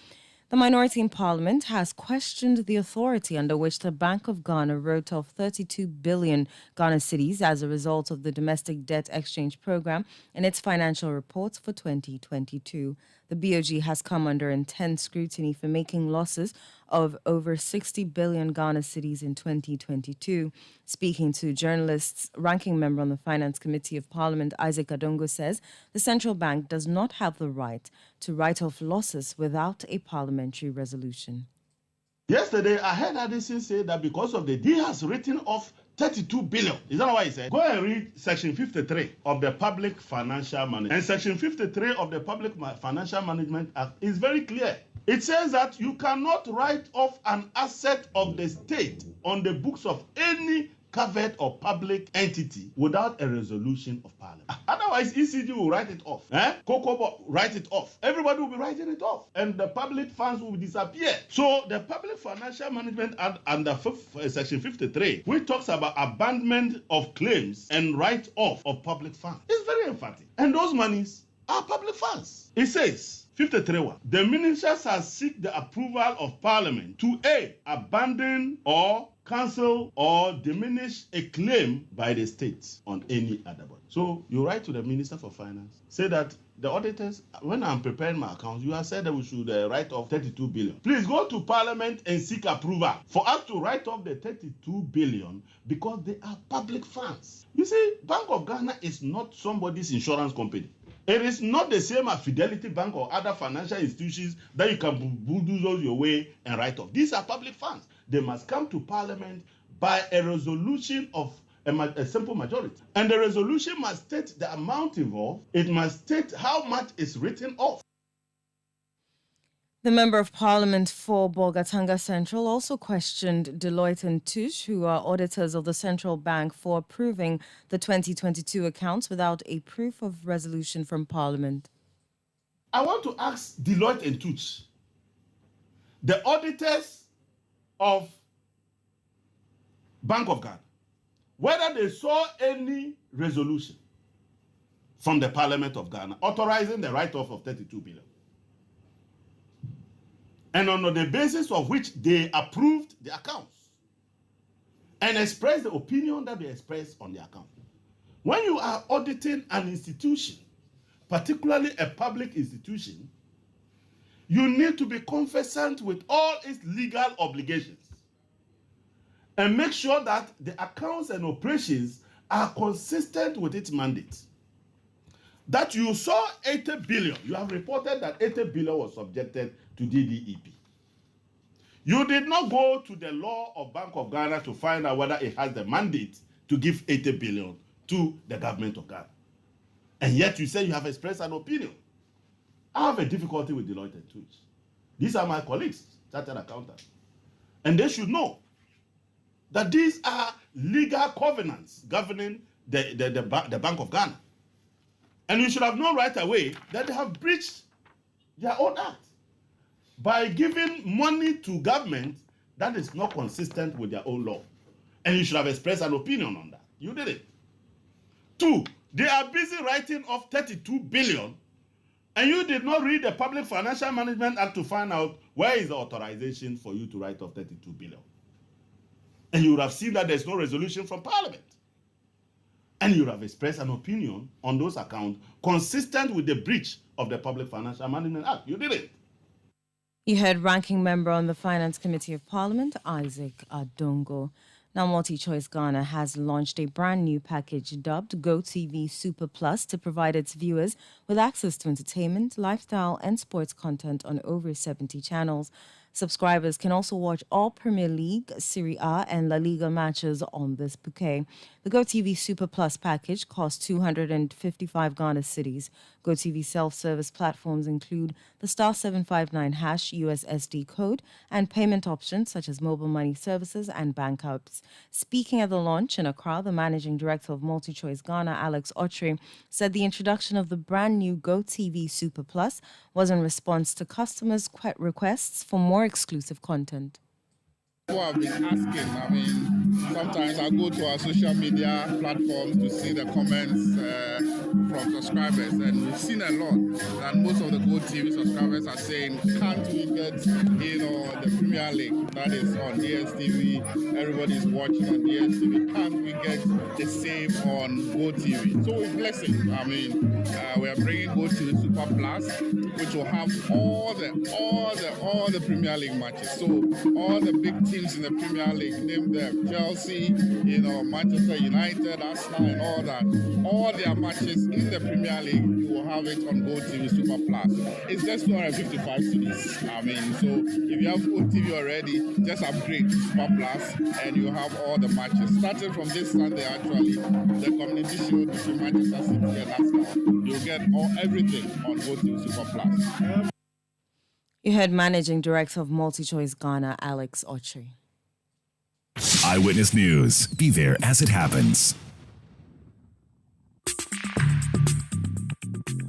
The minority in parliament has questioned the authority under which the Bank of Ghana wrote off 32 billion Ghana cedis as a result of the domestic debt exchange program in its financial reports for 2022. The BOG has come under intense scrutiny for making losses of over 60 billion Ghana cedis in 2022. Speaking to journalists, ranking member on the Finance Committee of Parliament, Isaac Adongo, says the central bank does not have the right to write off losses without a parliamentary resolution. Yesterday, I heard Addison say that because of he has written off 32 billion. Is that what he said? Go and read Section 53 of the Public Financial Management. And Section 53 of the Public Financial Management Act is very clear. It says that you cannot write off an asset of the state on the books of any covered or public entity without a resolution of Parliament. Otherwise, Otherwise, ECG will write it off. Cocoa will write it off. Everybody will be writing it off. And the public funds will disappear. So the Public Financial Management Act under Section 53, which talks about abandonment of claims and write-off of public funds, is very emphatic. And those monies are public funds. It says, 53.1, the minister shall seek the approval of Parliament to A, abandon or cancel or diminish a claim by the state on any other body. So you write to the Minister for Finance, say that the auditors, when I'm preparing my accounts, you have said that we should write off 32 billion. Please go to Parliament and seek approval for us to write off the 32 billion because they are public funds. You see, Bank of Ghana is not somebody's insurance company. It is not the same as Fidelity Bank or other financial institutions that you can bulldoze your way and write off. These are public funds. They must come to Parliament by a resolution of a simple majority. And the resolution must state the amount involved. It must state how much is written off. The Member of Parliament for Bolgatanga Central also questioned Deloitte and Touche, who are auditors of the Central Bank, for approving the 2022 accounts without a proof of resolution from Parliament. I want to ask Deloitte and Touche, the auditors of Bank of Ghana, whether they saw any resolution from the Parliament of Ghana authorizing the write-off of 32 billion. And on the basis of which they approved the accounts and expressed the opinion that they expressed on the account. When you are auditing an institution, particularly a public institution, you need to be conversant with all its legal obligations and make sure that the accounts and operations are consistent with its mandate. That you saw 80 billion, you have reported that 80 billion was subjected to DDEP. You did not go to the law of Bank of Ghana to find out whether it has the mandate to give 80 billion to the government of Ghana. And yet you say you have expressed an opinion. I have a difficulty with Deloitte and Touche. These are my colleagues, chartered accountants. And they should know that these are legal covenants governing the Bank of Ghana. And you should have known right away that they have breached their own act by giving money to government that is not consistent with their own law. And you should have expressed an opinion on that. You did it. 2, they are busy writing off 32 billion and you did not read the Public Financial Management Act to find out where is the authorization for you to write off 32 billion. And you would have seen that there's no resolution from Parliament. And you would have expressed an opinion on those accounts consistent with the breach of the Public Financial Management Act. You did it. You heard Ranking Member on the Finance Committee of Parliament, Isaac Adongo. Now, MultiChoice Ghana has launched a brand new package dubbed GoTV Super Plus to provide its viewers with access to entertainment, lifestyle, and sports content on over 70 channels. Subscribers can also watch all Premier League, Serie A, and La Liga matches on this bouquet. The GoTV Super Plus package costs 255 Ghana cedis. GoTV self-service platforms include the *759# USSD code and payment options such as mobile money services and bank apps. Speaking at the launch in Accra, the managing director of MultiChoice Ghana, Alex Otri, said the introduction of the brand new GoTV Super Plus was in response to customers' requests for more exclusive content. People have been asking, sometimes I go to our social media platforms to see the comments from subscribers, and we've seen a lot that most of the GoTV subscribers are saying, can't we get, the Premier League that is on DSTV, everybody's watching on DSTV, can't we get the same on GoTV? So we're blessing. We are bringing GoTV Super Plus, which will have all the Premier League matches. So all the big teams in the Premier League, name them, Chelsea, Manchester United, Arsenal, and all that. All their matches in the Premier League, you will have it on GoTV Super Plus. It's just 255 cedis. So if you have GoTV already, just upgrade to Super Plus, and you have all the matches. Starting from this Sunday, actually, the Community Shield between Manchester City and Arsenal, you'll get everything on GoTV Super Plus. You heard Managing Director of MultiChoice Ghana, Alex Otri. Eyewitness News. Be there as it happens.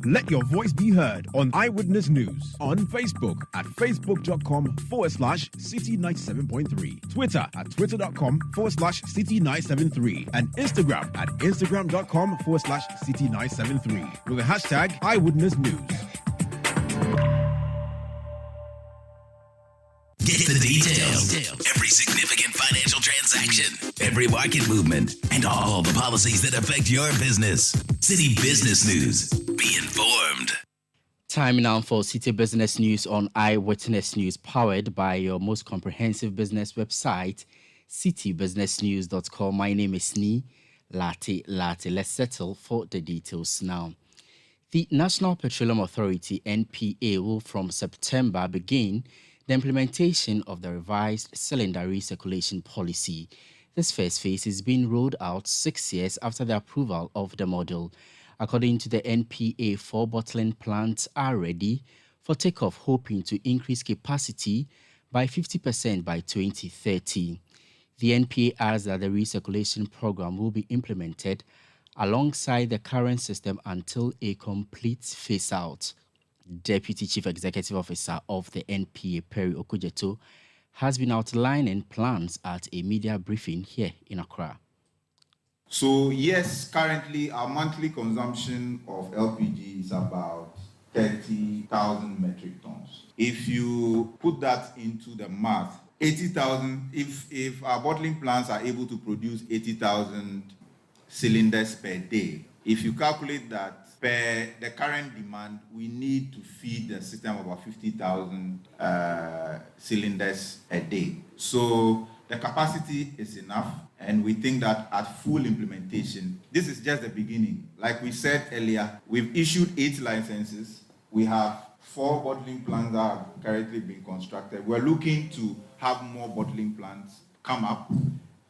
Let your voice be heard on Eyewitness News on Facebook at facebook.com/City97.3, Twitter at twitter.com/City973, and Instagram at instagram.com/City973 with the hashtag Eyewitness News. Get the details. Every significant financial transaction, every market movement, and all the policies that affect your business. City Business News. Be informed. Time now for City Business News on Eyewitness News, powered by your most comprehensive business website, citybusinessnews.com. My name is Ni Latte. Let's settle for the details now. The National Petroleum Authority, NPA, will from September begin the implementation of the revised cylinder recirculation policy. This first phase is being rolled out 6 years after the approval of the model. According to the NPA, 4 bottling plants are ready for takeoff, hoping to increase capacity by 50% by 2030. The NPA adds that the recirculation program will be implemented alongside the current system until a complete phase-out. Deputy Chief Executive Officer of the NPA, Perry Okujeto, has been outlining plans at a media briefing here in Accra. So yes, currently our monthly consumption of LPG is about 30,000 metric tons. If you put that into the math, 80,000, if our bottling plants are able to produce 80,000 cylinders per day, if you calculate that per the current demand, we need to feed the system about 50,000 cylinders a day. So the capacity is enough, and we think that at full implementation, this is just the beginning. Like we said earlier, we've issued 8 licenses. We have 4 bottling plants that are currently being constructed. We're looking to have more bottling plants come up,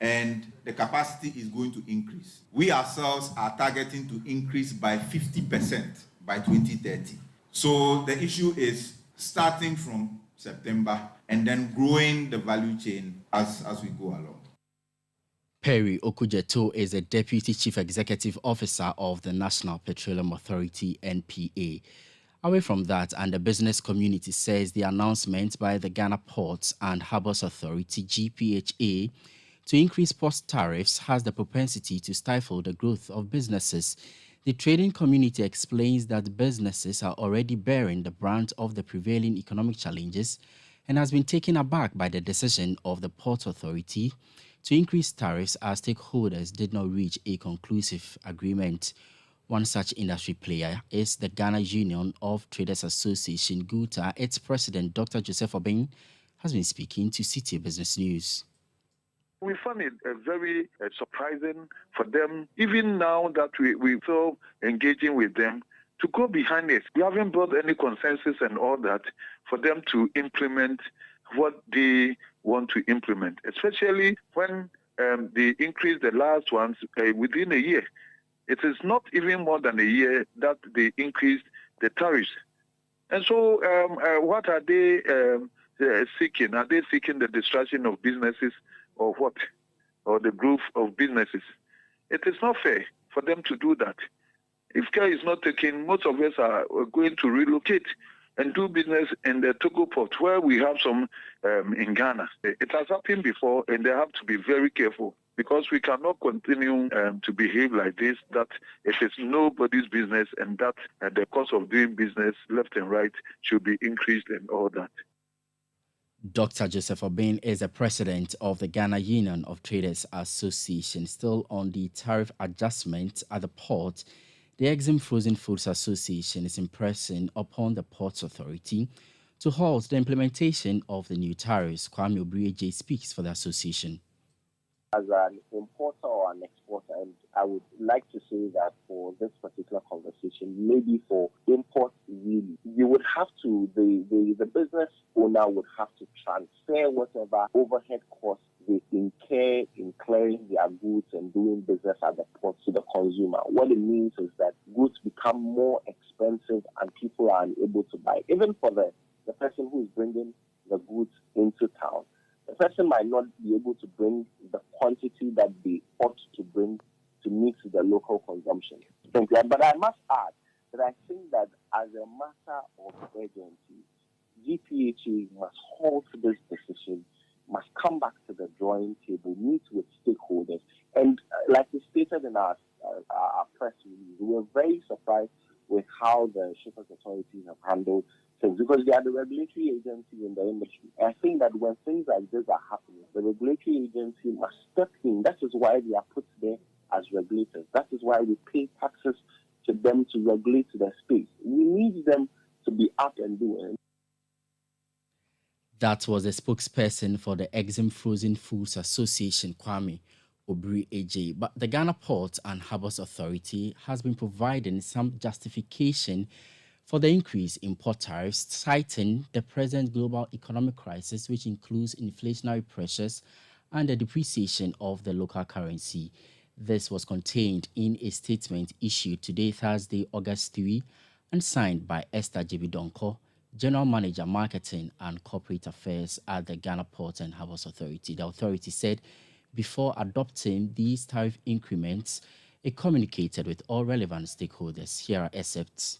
and the capacity is going to increase. We ourselves are targeting to increase by 50% by 2030. So the issue is starting from September and then growing the value chain as we go along. Perry Okujeto is a Deputy Chief Executive Officer of the National Petroleum Authority, NPA. Away from that, and the business community says the announcement by the Ghana Ports and Harbours Authority, GPHA, to increase port tariffs has the propensity to stifle the growth of businesses. The trading community explains that businesses are already bearing the brunt of the prevailing economic challenges and has been taken aback by the decision of the Port Authority to increase tariffs as stakeholders did not reach a conclusive agreement. One such industry player is the Ghana Union of Traders Association, GUTA. Its president, Dr. Joseph Obeng, has been speaking to City Business News. We found it very surprising for them, even now that we're so engaging with them, to go behind it. We haven't brought any consensus and all that for them to implement what they want to implement, especially when they increased the last ones within a year. It is not even more than a year that they increased the tariffs. And so what are they seeking? Are they seeking the destruction of businesses or what? Or the growth of businesses? It is not fair for them to do that. If care is not taken, most of us are going to relocate and do business in the Togo port, where we have some in Ghana. It has happened before, and they have to be very careful, because we cannot continue to behave like this, that it is nobody's business and that the cost of doing business left and right should be increased and all that. Dr. Joseph Obeng is the president of the Ghana Union of Traders Association. Still on the tariff adjustment at the port, the Exim Frozen Foods Association is impressing upon the Ports Authority to halt the implementation of the new tariffs. Kwame Obrieje speaks for the association. As an importer or an exporter, and I would like to say that for this particular conversation, maybe for imports, really, you would have to, the business owner would have to transfer whatever overhead costs they incur in clearing their goods and doing business at the port to the consumer. What it means is that goods become more expensive and people are unable to buy. Even for the person who is bringing the goods into town, the person might not be able to bring the quantity that they ought to bring to meet the local consumption. But I must add that I think that of urgency. GPHA must halt this decision, must come back to the drawing table, meet with stakeholders. And like we stated in our press release, we were very surprised with how the shippers authorities have handled things, because they are the regulatory agency in the industry. I think that when things like this are happening, the regulatory agency must step in. That is why they are put there as regulators. That is why we pay taxes to them to regulate the space. We need them to be up and doing. That was the spokesperson for the Exim Frozen Foods Association, Kwame Obri AJ. But the Ghana Ports and Harbours Authority has been providing some justification for the increase in port tariffs, citing the present global economic crisis, which includes inflationary pressures and the depreciation of the local currency. This was contained in a statement issued today, Thursday, August 3, and signed by Esther Jebidonko, General Manager, Marketing and Corporate Affairs at the Ghana Ports and Harbours Authority. The authority said before adopting these tariff increments, it communicated with all relevant stakeholders. Here are excerpts.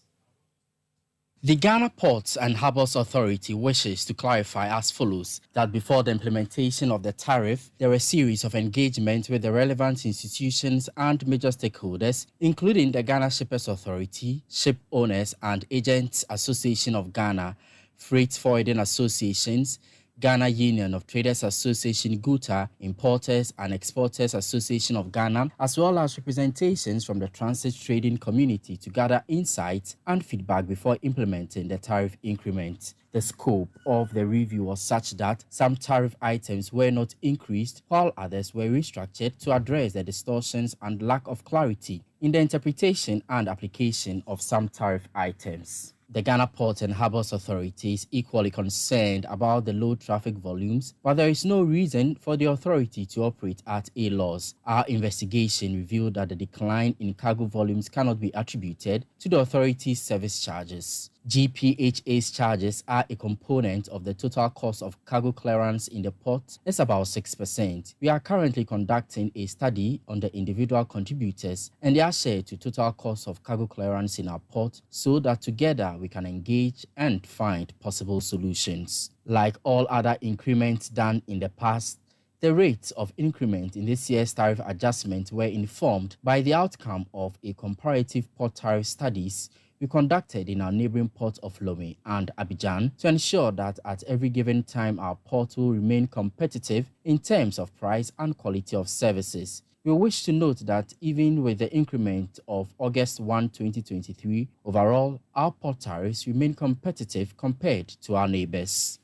The Ghana Ports and Harbours Authority wishes to clarify as follows that before the implementation of the tariff, there were a series of engagements with the relevant institutions and major stakeholders, including the Ghana Shippers Authority, Ship Owners and Agents Association of Ghana, Freight Forwarding Associations, Ghana Union of Traders Association GUTA, Importers and Exporters Association of Ghana, as well as representations from the transit trading community to gather insights and feedback before implementing the tariff increment. The scope of the review was such that some tariff items were not increased, while others were restructured to address the distortions and lack of clarity in the interpretation and application of some tariff items. The Ghana Ports and Harbours Authority is equally concerned about the low traffic volumes, but there is no reason for the authority to operate at a loss. Our investigation revealed that the decline in cargo volumes cannot be attributed to the authority's service charges. GPHA's charges are a component of the total cost of cargo clearance in the port. It's about 6%. We are currently conducting a study on the individual contributors and their share to total cost of cargo clearance in our port so that together we can engage and find possible solutions. Like all other increments done in the past, the rates of increment in this year's tariff adjustment were informed by the outcome of a comparative port tariff studies we conducted in our neighboring ports of Lomé and Abidjan to ensure that at every given time our port will remain competitive in terms of price and quality of services. We wish to note that even with the increment of August 1, 2023, overall, our port tariffs remain competitive compared to our neighbors.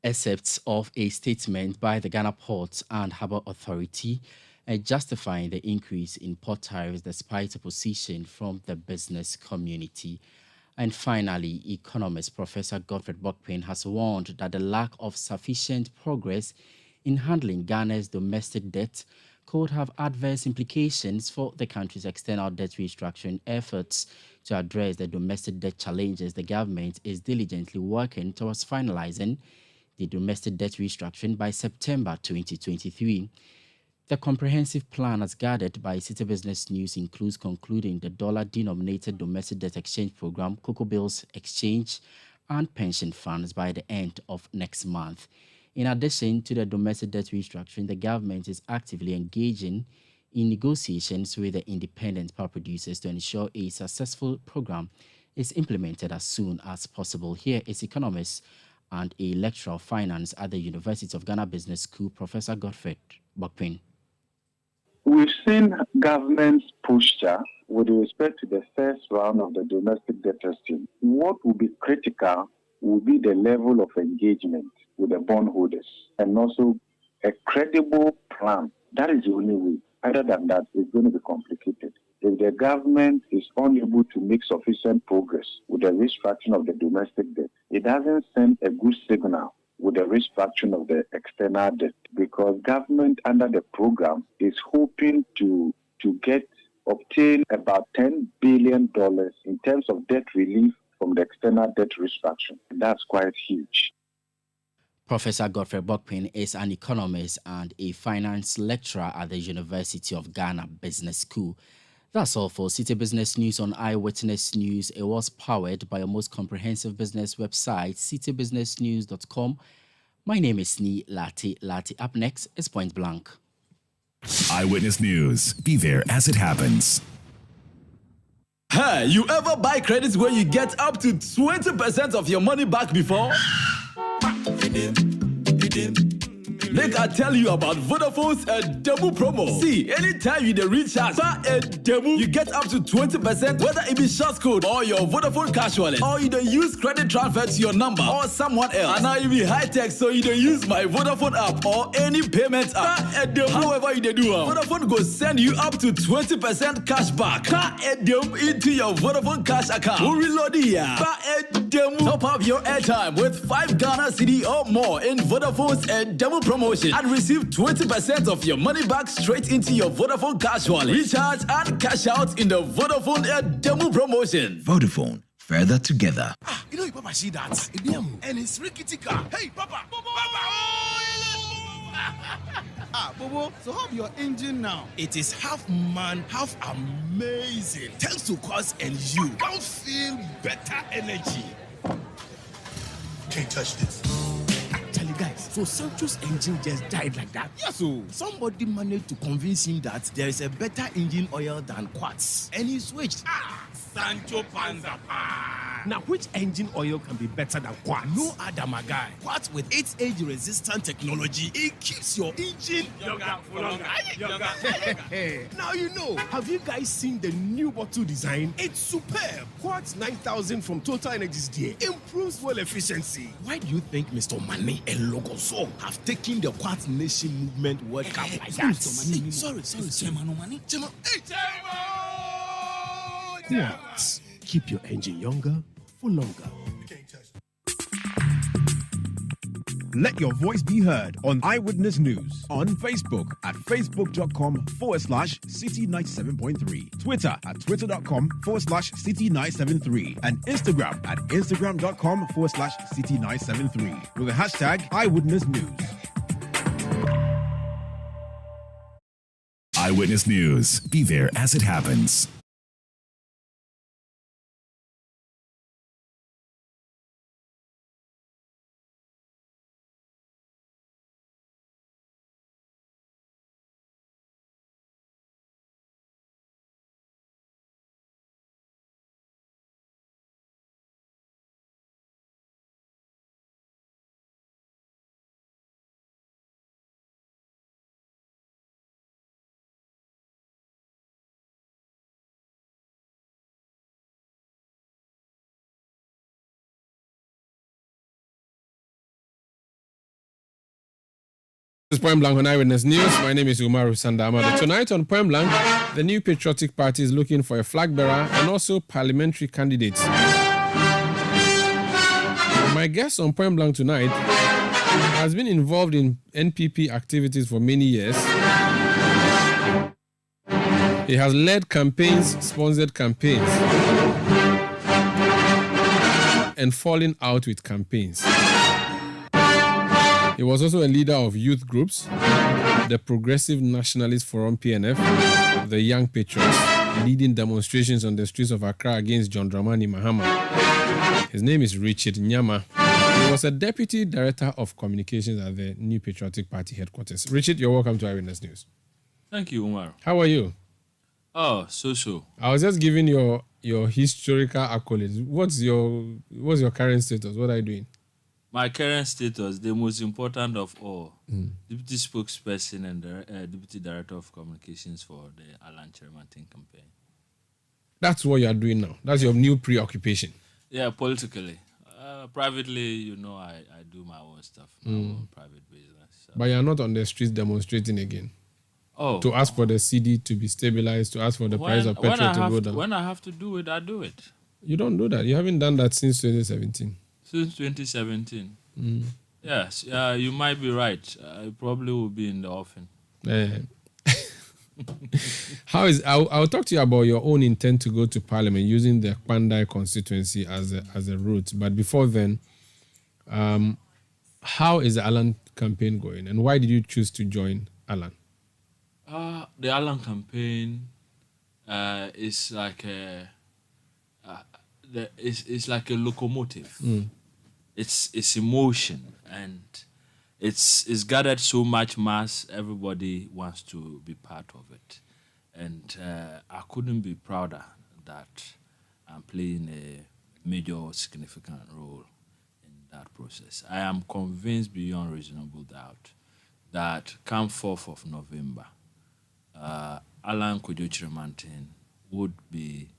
Excerpts of a statement by the Ghana Ports and Harbour Authority justifying the increase in port tariffs despite opposition from the business community. And finally, economist Professor Godfrey Bokpin has warned that the lack of sufficient progress in handling Ghana's domestic debt could have adverse implications for the country's external debt restructuring efforts. To address the domestic debt challenges, the government is diligently working towards finalizing the domestic debt restructuring by September 2023. The comprehensive plan, as gathered by City Business News, includes concluding the dollar-denominated domestic debt exchange program, Cocoa Bills Exchange, and pension funds by the end of next month. In addition to the domestic debt restructuring, the government is actively engaging in negotiations with the independent power producers to ensure a successful program is implemented as soon as possible. Here is economist and a lecturer of finance at the University of Ghana Business School, Professor Godfrey Bokpin. We've seen government's posture with respect to the first round of the domestic debt testing. What will be critical will be the level of engagement with the bondholders and also a credible plan. That is the only way. Other than that, it's going to be complicated. If the government is unable to make sufficient progress with the restructuring of the domestic debt, it doesn't send a good signal with the restructuring of the external debt, because government under the program is hoping to obtain about $10 billion in terms of debt relief from the external debt restructuring. That's quite huge. Professor Godfrey Bokpin is an economist and a finance lecturer at the University of Ghana Business School. That's all for City Business News on Eyewitness News. It was powered by your most comprehensive business website, citybusinessnews.com. My name is Ni Lati. Up next is Point Blank. Eyewitness News. Be there as it happens. Hey, you ever buy credits where you get up to 20% of your money back before? Make I tell you about Vodafone's demo promo. See, anytime you recharge a demo, you get up to 20%, whether it be short code or your Vodafone cash wallet, or you don't use credit transfer to your number or someone else. And now you be high tech, so you don't use my Vodafone app or any payment app. However you do, Vodafone go send you up to 20% cash back into your Vodafone cash account. Who reload here? Top up your airtime with 5 Ghana cedi or more in Vodafone's demo promotion and receive 20% of your money back straight into your Vodafone cash wallet. Recharge and cash out in the Vodafone demo promotion. Vodafone, further together. You know, you Papa see that? And it's Rickety car. Hey, Papa! Papa! Bobo, so how your engine now? It is half man, half amazing. Thanks to Quartz and you can feel better energy. Can't touch this. Actually, guys, so Sancho's engine just died like that? Yes, so somebody managed to convince him that there is a better engine oil than Quartz, and he switched. Sancho Panza. Now, which engine oil can be better than Quartz? No other, my guy. Quartz with its age-resistant technology, it keeps your engine younger for longer. Now you know. Have you guys seen the new bottle design? It's superb. Quartz 9000 from Total Energies there improves fuel efficiency. Why do you think Mr. Mane and Logoso have taken the Quartz Nation movement World Cup like that? Sorry. Chairman. Quartz. Keep your engine younger for longer. Let your voice be heard on Eyewitness News on Facebook at facebook.com/City97.3, Twitter at twitter.com/City973, and Instagram at instagram.com/City973 with the hashtag Eyewitness News. Eyewitness News. Be there as it happens. This is Point Blank on Eyewitness News. My name is Umaru Sandama. Tonight on Point Blank, the New Patriotic Party is looking for a flag bearer and also parliamentary candidates. My guest on Point Blank tonight has been involved in NPP activities for many years. He has led campaigns, sponsored campaigns, and fallen out with campaigns. He was also a leader of youth groups, the Progressive Nationalist Forum PNF, the Young Patriots, leading demonstrations on the streets of Accra against John Dramani Mahama. His name is Richard Nyama. He was a deputy director of communications at the New Patriotic Party headquarters. Richard, you're welcome to Eyewitness News. Thank you, Umar. How are you? Oh, so. I was just giving your historical accolades. What's your current status? What are you doing? My current status, the most important of all, deputy spokesperson and deputy director of communications for the Alan Chermantin campaign. That's what you are doing now. That's your new preoccupation. Yeah, politically. Privately, I do my own stuff, my own private business. So. But you're not on the streets demonstrating again. Oh. To ask for the CD to be stabilized, to ask for the price of petrol to go down. When I have to do it, I do it. You don't do that. You haven't done that since 2017. Since 2017. Yes, you might be right. I probably will be in the offing. I'll talk to you about your own intent to go to Parliament using the Kwandai constituency as a route. But before then, how is the Alan campaign going, and why did you choose to join Alan? The Alan campaign is like it's like a locomotive. It's emotion, and it's gathered so much mass. Everybody wants to be part of it, and I couldn't be prouder that I'm playing a major significant role in that process. I am convinced beyond reasonable doubt that come 4th of November, Alan Kojo-Chirmantin would be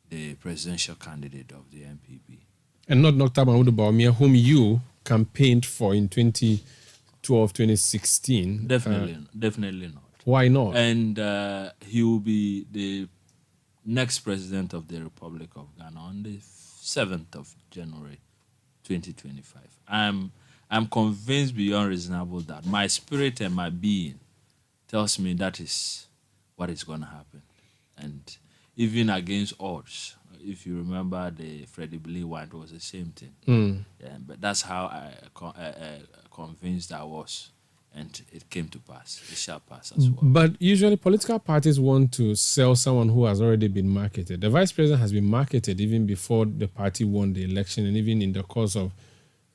the presidential candidate of the MPP. And not Dr. Mahmoud Bawumia, whom you campaigned for in 2012, 2016. Definitely not. Why not? And he will be the next president of the Republic of Ghana on the 7th of January, 2025. I'm convinced beyond reasonable doubt. My spirit and my being tells me that is what is going to happen. And even against odds, if you remember the Freddie Blee one, it was the same thing. Yeah, but that's how convinced I was. And it came to pass. It shall pass as well. But usually political parties want to sell someone who has already been marketed. The vice president has been marketed even before the party won the election, and even in the course of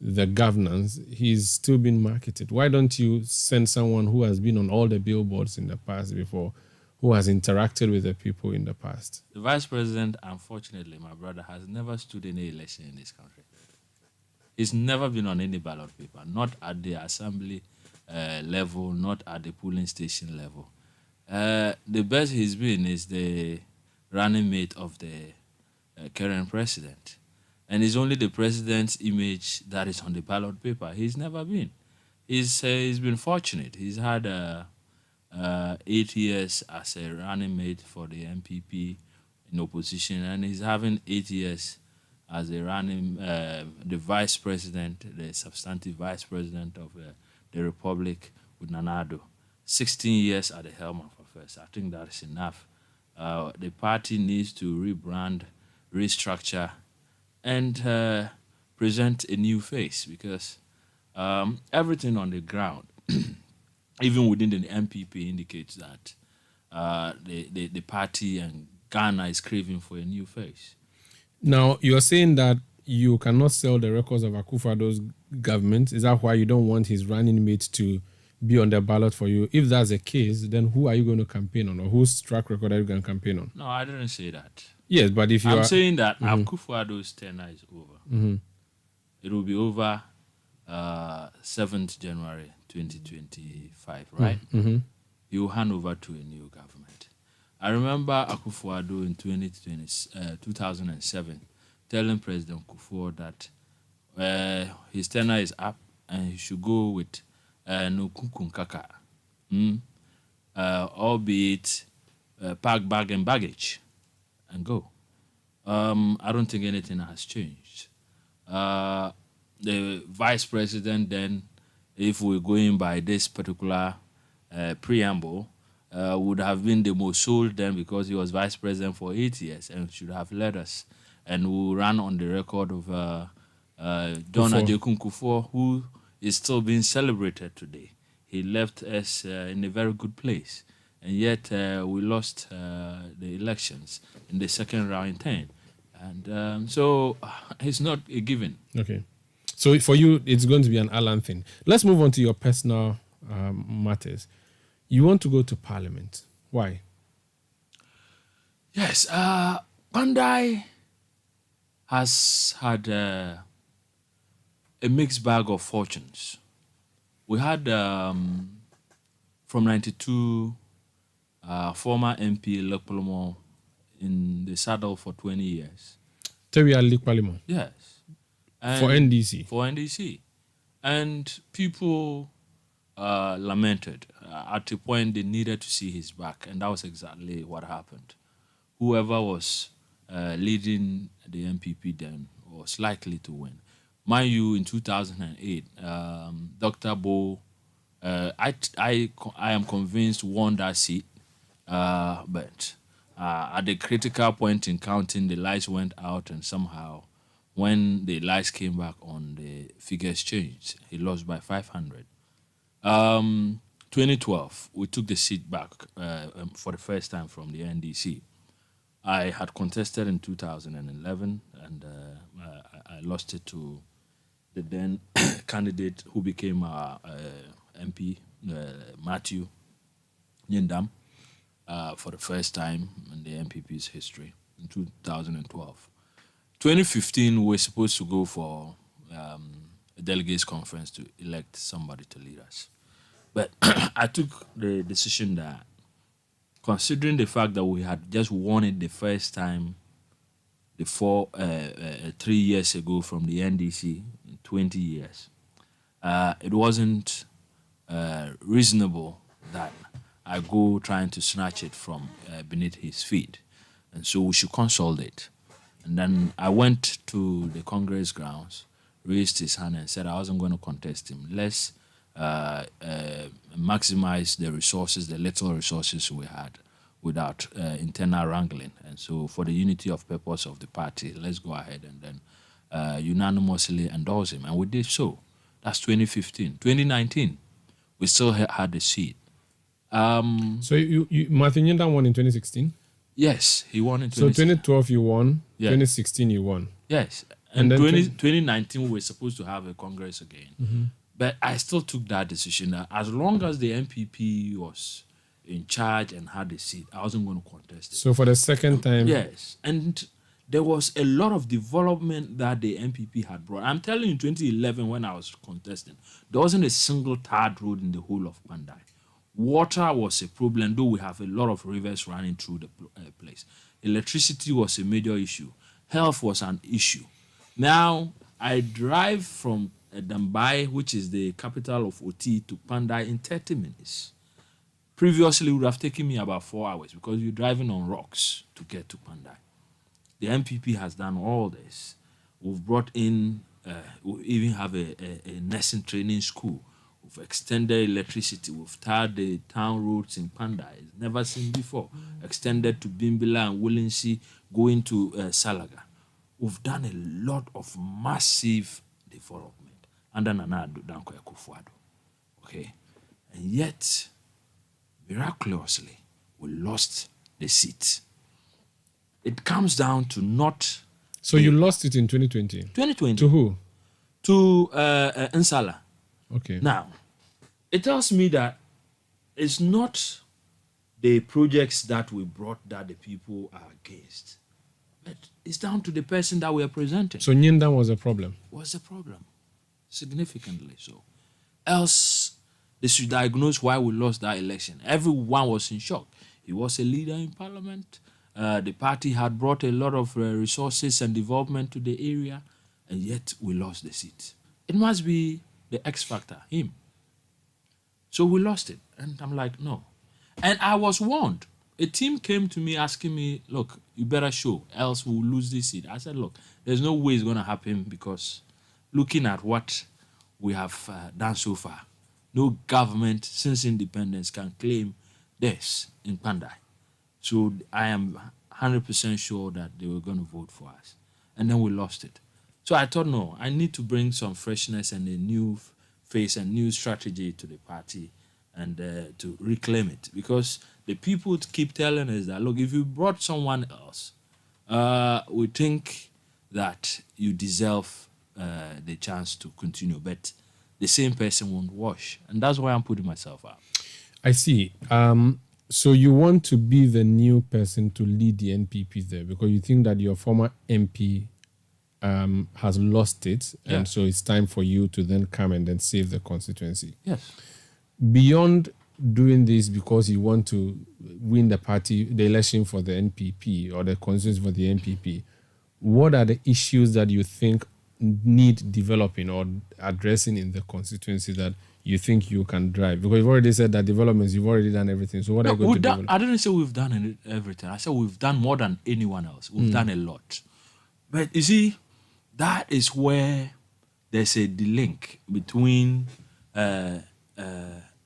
the governance, he's still been marketed. Why don't you send someone who has been on all the billboards in the past before, who has interacted with the people in the past? The vice president, unfortunately, my brother, has never stood any election in this country. He's never been on any ballot paper, not at the assembly level, not at the polling station level. The best he's been is the running mate of the current president. And it's only the president's image that is on the ballot paper. He's never been. He's been fortunate. He's had 8 years as a running mate for the MPP in opposition, and he's having 8 years as a running, the vice president, the substantive vice president of the Republic with Nana Addo. 16 years at the helm of affairs. I think that is enough. The party needs to rebrand, restructure, and present a new face, because everything on the ground, even within the MPP, indicates that the party and Ghana is craving for a new face. Now, you're saying that you cannot sell the records of Akufo-Addo's government. Is that why you don't want his running mate to be on the ballot for you? If that's the case, then who are you going to campaign on, or whose track record are you going to campaign on? No, I didn't say that. Yes, but if I'm saying that Akufo-Addo's tenure is over. It will be over 7th January 2025, right? He will hand over to a new government. I remember Akufo-Addo in 2007 telling President Kufuor that his tenure is up and he should go with Nkunku Nkaka, albeit pack bag and baggage and go. I don't think anything has changed. The vice president then, if we're going by this particular preamble, would have been the most sold then, because he was vice president for 8 years and should have led us. And we ran on the record of John Ajekun Kufuor, who is still being celebrated today. He left us in a very good place. And yet we lost the elections in the second round in 10. And so it's not a given. Okay. So for you, it's going to be an Alan thing. Let's move on to your personal matters. You want to go to Parliament. Why? Yes. Bandai has had a mixed bag of fortunes. We had, from 92, former MP Lekpolomo in the saddle for 20 years. Terry Lekpolomo? Yes. For NDC? For NDC. And people lamented. At a point, they needed to see his back, and that was exactly what happened. Whoever was leading the MPP then was likely to win. Mind you, in 2008, Dr. Bo, I am convinced, won that seat, but at the critical point in counting, the lights went out, and somehow, when the lights came back on, the figures changed. He lost by 500. 2012, we took the seat back for the first time from the NDC. I had contested in 2011, and I lost it to the then candidate who became our MP, Matthew Nyindam, for the first time in the MPP's history in 2012. 2015, we were supposed to go for a delegates conference to elect somebody to lead us. But I took the decision that, considering the fact that we had just won it the first time, 3 years ago from the NDC in 20 years, it wasn't reasonable that I go trying to snatch it from beneath his feet. And so we should consolidate. And then I went to the Congress grounds, raised his hand and said I wasn't going to contest him. Let's maximize the resources, the little resources we had, without internal wrangling. And so for the unity of purpose of the party, let's go ahead and then unanimously endorse him. And we did so. That's 2015. 2019, we still had the seat. So Martin Nyindam won in 2016? Yes, he won in 2016. So 2012 you won, Yeah. 2016 you won. Yes. And And then 2019, we were supposed to have a Congress again. Mhm. But I still took that decision that as long as the MPP was in charge and had a seat, I wasn't going to contest it. So for the second time... Yes. And there was a lot of development that the MPP had brought. I'm telling you, in 2011, when I was contesting, there wasn't a single tarred road in the whole of Pandai. Water was a problem, though we have a lot of rivers running through the place. Electricity was a major issue. Health was an issue. Now, I drive from Dambai, which is the capital of Oti, to Pandai in 30 minutes. Previously, it would have taken me about 4 hours because you're driving on rocks to get to Pandai. The MPP has done all this. We've brought in, we even have a nursing training school. We've extended electricity. We've tarred the town roads in Pandai. It's never seen before. Extended to Bimbila and Willinsea, going to Salaga. We've done a lot of massive development under Nana Danko Akufo-Addo. Okay? And yet, miraculously, we lost the seat. It comes down to not... So you lost it in 2020? 2020. To who? To Nsala. Okay. Now, it tells me that it's not the projects that we brought that the people are against, but it's down to the person that we are presenting. So Nyindam was a problem? Was a problem, significantly so. Else, they should diagnose why we lost that election. Everyone was in shock. He was a leader in parliament. The party had brought a lot of resources and development to the area, and yet we lost the seat. It must be the X factor, him. So we lost it. And I'm like, no. And I was warned. A team came to me asking me, look, you better show, else we'll lose this seat. I said, look, there's no way it's going to happen because looking at what we have done so far, no government since independence can claim this in Pandai. So I am 100% sure that they were going to vote for us. And then we lost it. So I thought, no, I need to bring some freshness and a new face and new strategy to the party and to reclaim it. Because the people keep telling us that, look, if you brought someone else, we think that you deserve the chance to continue. But the same person won't wash. And that's why I'm putting myself out. I see. So you want to be the new person to lead the NPP there because you think that your former MP has lost it, and so it's time for you to then come and then save the constituency. Yes. Beyond doing this because you want to win the election for the NPP or the constituency for the NPP, what are the issues that you think need developing or addressing in the constituency that you think you can drive? Because you've already said that developments, you've already done everything. So what are you going to do? I didn't say we've done everything. I said we've done more than anyone else. We've done a lot. But you see, that is where there's a link between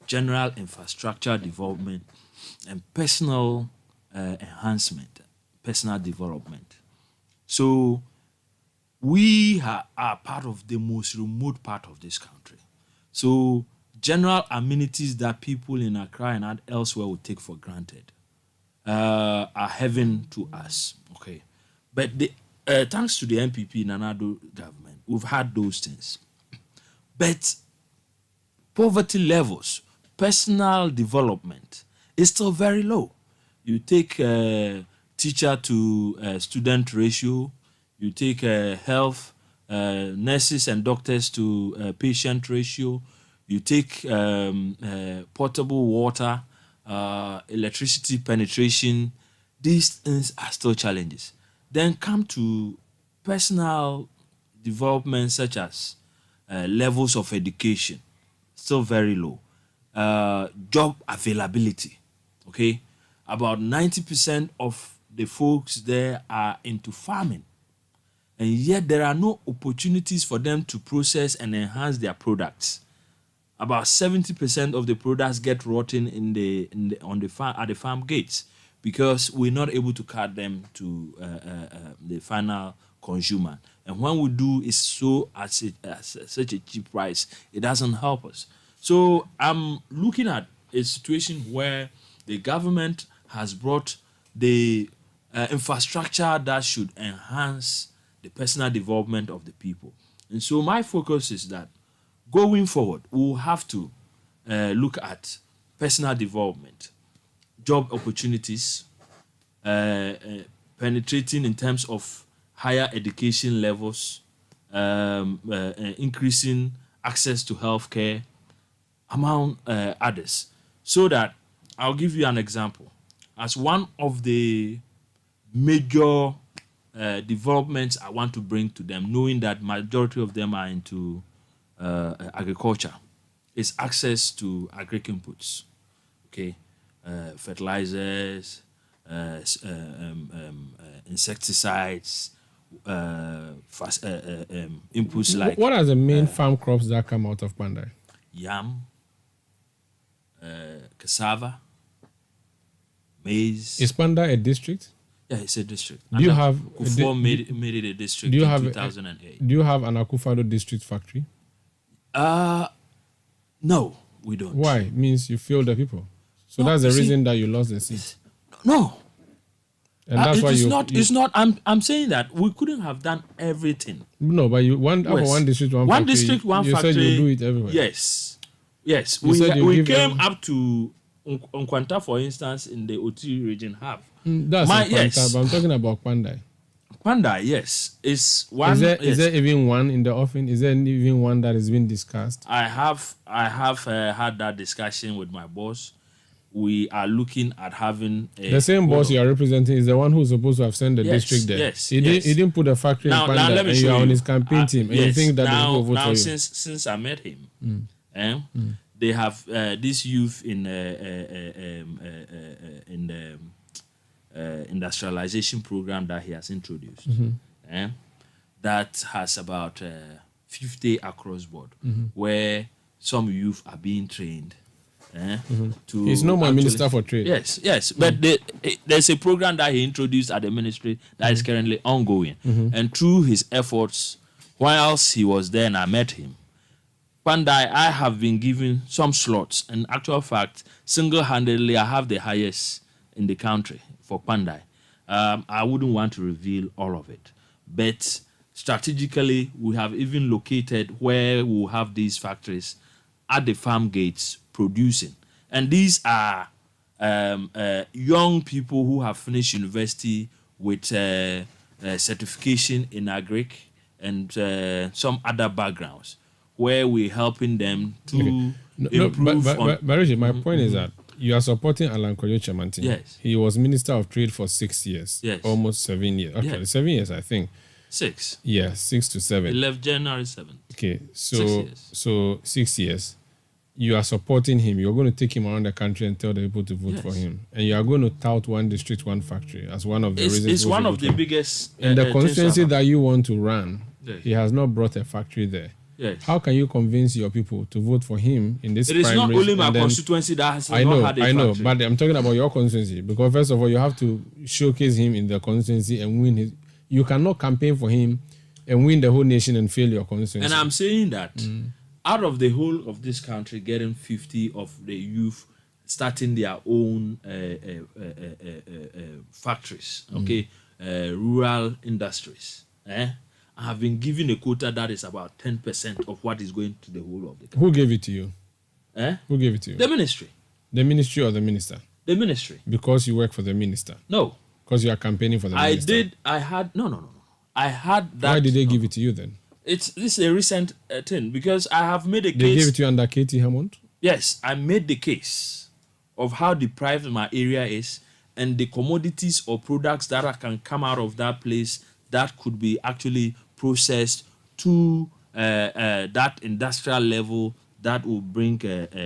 general infrastructure development and personal enhancement, personal development. So we are part of the most remote part of this country. So general amenities that people in Accra and elsewhere would take for granted are are heaven to us. Okay, but thanks to the NPP Nanado government, we've had those things. But poverty levels, personal development is still very low. You take teacher to student ratio, you take health, nurses and doctors to patient ratio, you take potable water, electricity penetration. These things are still challenges. Then come to personal development such as levels of education, still very low. Job availability, okay? About 90% of the folks there are into farming. And yet there are no opportunities for them to process and enhance their products. About 70% of the products get rotten at the farm gates because we're not able to cut them to the final consumer. And when we do, it's so at such a cheap price, it doesn't help us. So I'm looking at a situation where the government has brought the infrastructure that should enhance the personal development of the people. And so my focus is that going forward, we'll have to look at personal development, job opportunities, penetrating in terms of higher education levels, increasing access to healthcare, among others. So that I'll give you an example. As one of the major developments I want to bring to them, knowing that majority of them are into agriculture, is access to agric inputs, okay, fertilizers, insecticides, inputs like. What are the main farm crops that come out of Pandai? Yam, cassava, maize. Is Pandai a district? Yeah, it's a district. Do you have Kufuor made it a district in 2008. Do you have an Akufado district factory? No, we don't. Why? It means you failed the people. So no, that's the reason that you lost the seat. No. And that's why it's not. I'm saying that we couldn't have done everything. No, but one district, one factory. District, one factory. You said you do it everywhere. Yes. We came up to Nkwanta, for instance, in the Oti region have. That's Nkwanta, but I'm talking about Pandai. Pandai, yes. Is there even one in the offing? Is there even one that is being discussed? I have had that discussion with my boss. We are looking at having the same boss you are representing is the one who's supposed to have sent the district there. Yes, he didn't put a factory in Pandai, and you are on his campaign team, and you think that the people vote for you. Since I met him, they have this youth in the industrialization program that he has introduced. That has about 50 across board, where some youth are being trained. He's no more minister for trade. Yes. But there's a program that he introduced at the ministry that is currently ongoing. And through his efforts, whilst he was there and I met him, Pandai, I have been given some slots. In actual fact, single-handedly, I have the highest in the country for Pandai. I wouldn't want to reveal all of it. But strategically, we have even located where we'll have these factories at the farm gates producing. And these are young people who have finished university with certification in agric and some other backgrounds, where we're helping them to improve. But Reggie, my point is that you are supporting Alan Koyo Chamantin. Yes. He was Minister of Trade for 6 years. Yes. Almost 7 years. Okay, 7 years, I think. 6. Yeah, 6 to 7. He left January 7th. Okay, 6 years. So 6 years. You are supporting him. You're going to take him around the country and tell the people to vote for him. And you are going to tout one district, one factory as one of the reasons. It's one of the biggest. In the constituency that you want to run, he has not brought a factory there. Yes. How can you convince your people to vote for him in this primary? It is not only my constituency that has not had a factory. I know, but I'm talking about your constituency. Because first of all, you have to showcase him in the constituency and win his. You cannot campaign for him and win the whole nation and fail your constituency. And I'm saying that out of the whole of this country, getting 50 of the youth starting their own factories, okay, rural industries. I have been given a quota that is about 10% of what is going to the whole of the country. Who gave it to you? Who gave it to you? The ministry. The ministry or the minister? The ministry. Because you work for the minister? No. Because you are campaigning for the minister? I had that. Why did they give it to you then? This is a recent thing because I have made a case. They gave it to you under Katie Hammond? Yes, I made the case of how deprived my area is and the commodities or products that can come out of that place that could be actually processed to that industrial level that will bring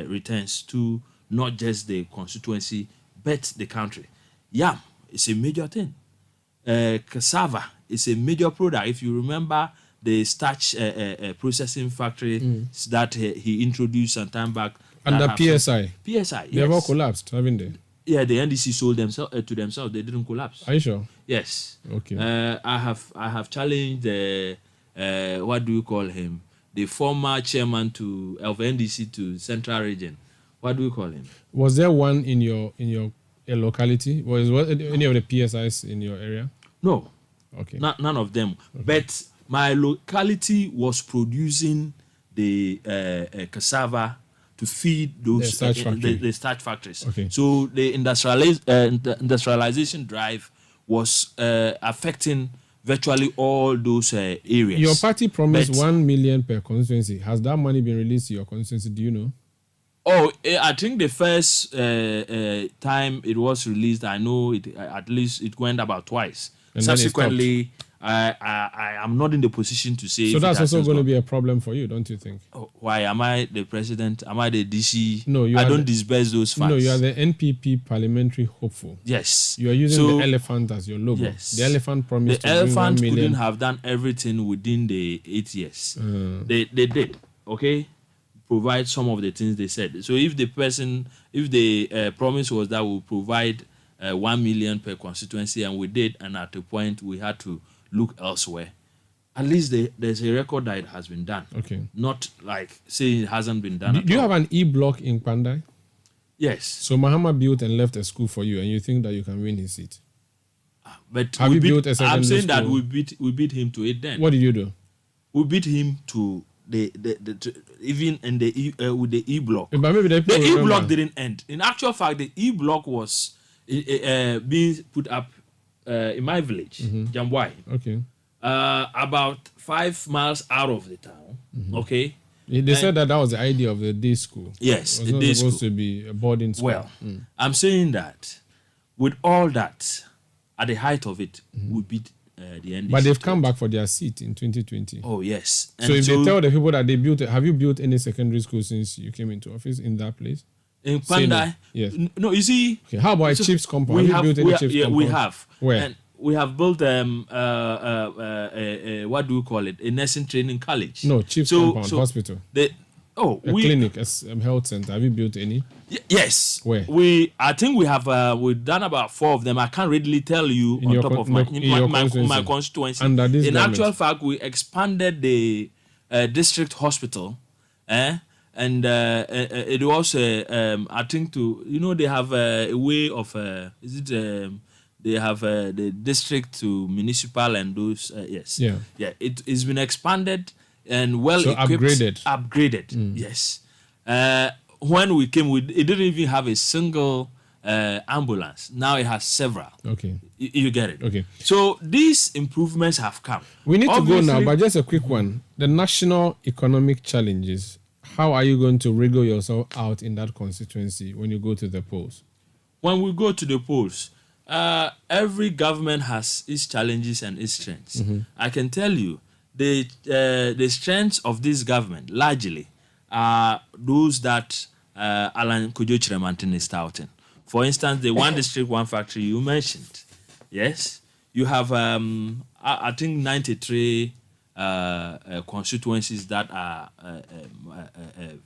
returns to not just the constituency but the country. Yam is a major thing. Cassava is a major product. If you remember the starch processing factory that he introduced some time back. Under PSI? PSI, yes. They have all collapsed, haven't they? Yeah, the NDC sold themselves to themselves. They didn't collapse. Are you sure? Yes. Okay. I have challenged what do you call him? The former chairman of NDC to Central Region. What do you call him? Was there one in your locality? Was any of the PSIs in your area? No. Okay. None of them. Okay. But my locality was producing the cassava to feed those the starch factories. Okay. So the industrialization drive was affecting virtually all those areas. Your party promised 1 million per constituency. Has that money been released to your constituency? Do you know? Oh, I think the first time it was released, I know it at least it went about twice. And subsequently, I am not in the position to say. So that's also going to be a problem for you, don't you think? Oh, why am I the president? Am I the DC? No, I don't disburse those funds. No, you are the NPP parliamentary hopeful. Yes, you are using the elephant as your logo. Yes, the elephant promised. The elephant couldn't have done everything within the 8 years. They did. Okay. Provide some of the things they said. So if the promise was that we'll provide 1 million per constituency, and we did, and at a point we had to look elsewhere, at least there's a record that it has been done. Okay. Not like saying it hasn't been done. Do you have an E-block in Pandai? Yes. So Mahama built and left a school for you, and you think that you can win his seat? But have you built a secondary I'm saying school? that we beat him to it then. What did you do? We beat him to even in with the E-block. But maybe the E-block didn't end. In actual fact, the E-block was being put up in my village, Jambwai. Okay. About 5 miles out of the town. Okay. They said that was the idea of the day school. Yes, it was not supposed to be a boarding school. Well, I'm saying that with all that, at the height of it, we beat the NDC. But they've come back for their seat in 2020. Oh, yes. So if they tell the people that they built have you built any secondary school since you came into office in that place? In Pandai? No. Yes. No, you see. Okay. How about a chief's compound? Have you built any chief's compound? We have. Where? And we have built what do you call it? A nursing training college. No, chief's compound, hospital. A clinic, a health center. Have you built any? Yes. Where? I think we have. We've done about 4 of them. I can't readily tell you on top of my constituency. Under this in government. actual fact, we expanded the district hospital, and it was I think they have a way of they have the district to municipal and those yes it's been expanded and upgraded. Yes. When we came, it didn't even have a single ambulance. Now it has several. Okay. You get it. Okay. So these improvements have come. We need to go now, but just a quick one. The national economic challenges. How are you going to wriggle yourself out in that constituency when you go to the polls? When we go to the polls, every government has its challenges and its strengths. I can tell you, the strengths of this government largely are those that Alan Kojo Chiremantin is touting. For instance, the one district, one factory you mentioned. Yes, you have I think 93 constituencies that are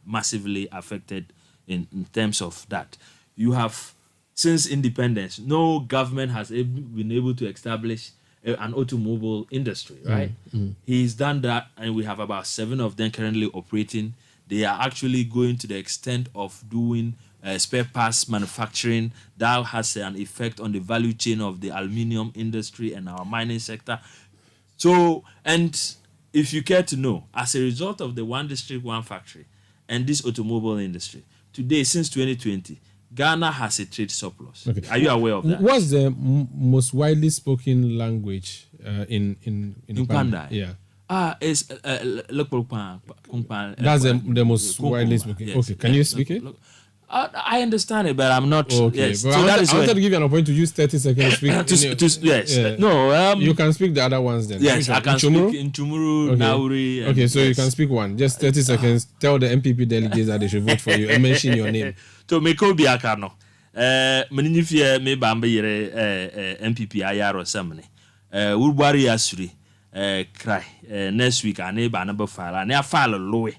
massively affected in terms of that. You have, since independence, no government has been able to establish an automobile industry, right? He's done that, and we have about 7 of them currently operating. They are actually going to the extent of doing spare parts manufacturing. That has an effect on the value chain of the aluminium industry and our mining sector. So, and if you care to know, as a result of the one district, one factory and this automobile industry, today, since 2020, Ghana has a trade surplus. Okay. Are you aware of that? What's the most widely spoken language in Pandai? Yeah. It's That's the most widely spoken. Yes. Okay, can you speak it? I understand it, but I'm not. Okay, yes. but so I wanted to give you an opportunity to use 30 seconds to speak. Yes. No. You can speak the other ones then. Yes, I can speak in Chumuru, okay. Nauri. Okay, so you can speak one. Just 30 seconds. Tell the MPP delegates that they should vote for you and mention your name. To Meko Biakano. Meninifia me bamba yere MPP ayaro samne. Urwari asuri cry next week ane ba na ba file na file lowe.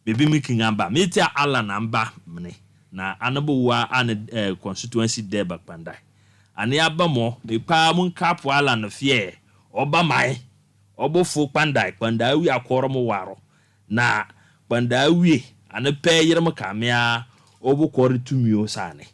Baby making amba. Me tia ala namba mne. Na anabo wa an constituency there back pandai. Ane abamo me pa mun cap wala na fie. Oba mai. Obo fo pandai wi akworo mo waro. Na pandai wi ane pe yere mo kamea obo kwori tumio sane.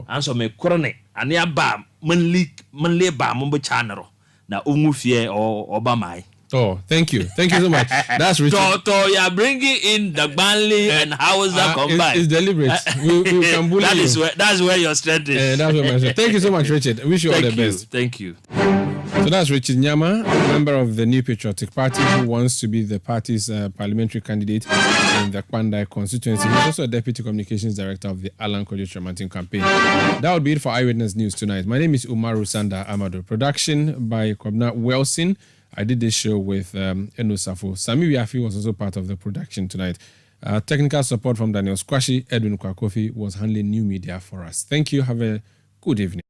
Anso me korone ane aba manle ba mo be chanero. Na ungu fie oba mai. Oh, thank you so much. That's Richard. You're bringing in the Banley and Hausa combined. It's deliberate. We can bully that's where your strength is. That's where my strength. Thank you so much, Richard. I wish you all the best. Thank you. So that's Richard Nyama, a member of the New Patriotic Party who wants to be the party's parliamentary candidate in the Kwandai constituency. He's also a Deputy Communications Director of the Alan Kojo Mountain campaign. That would be it for Eyewitness News tonight. My name is Umaru Sanda Amado. Production by Kwabna Wilson. I did this show with Eno Safo. Sami Wiafi was also part of the production tonight. Technical support from Daniel Squashi. Edwin Kwakofi was handling new media for us. Thank you. Have a good evening.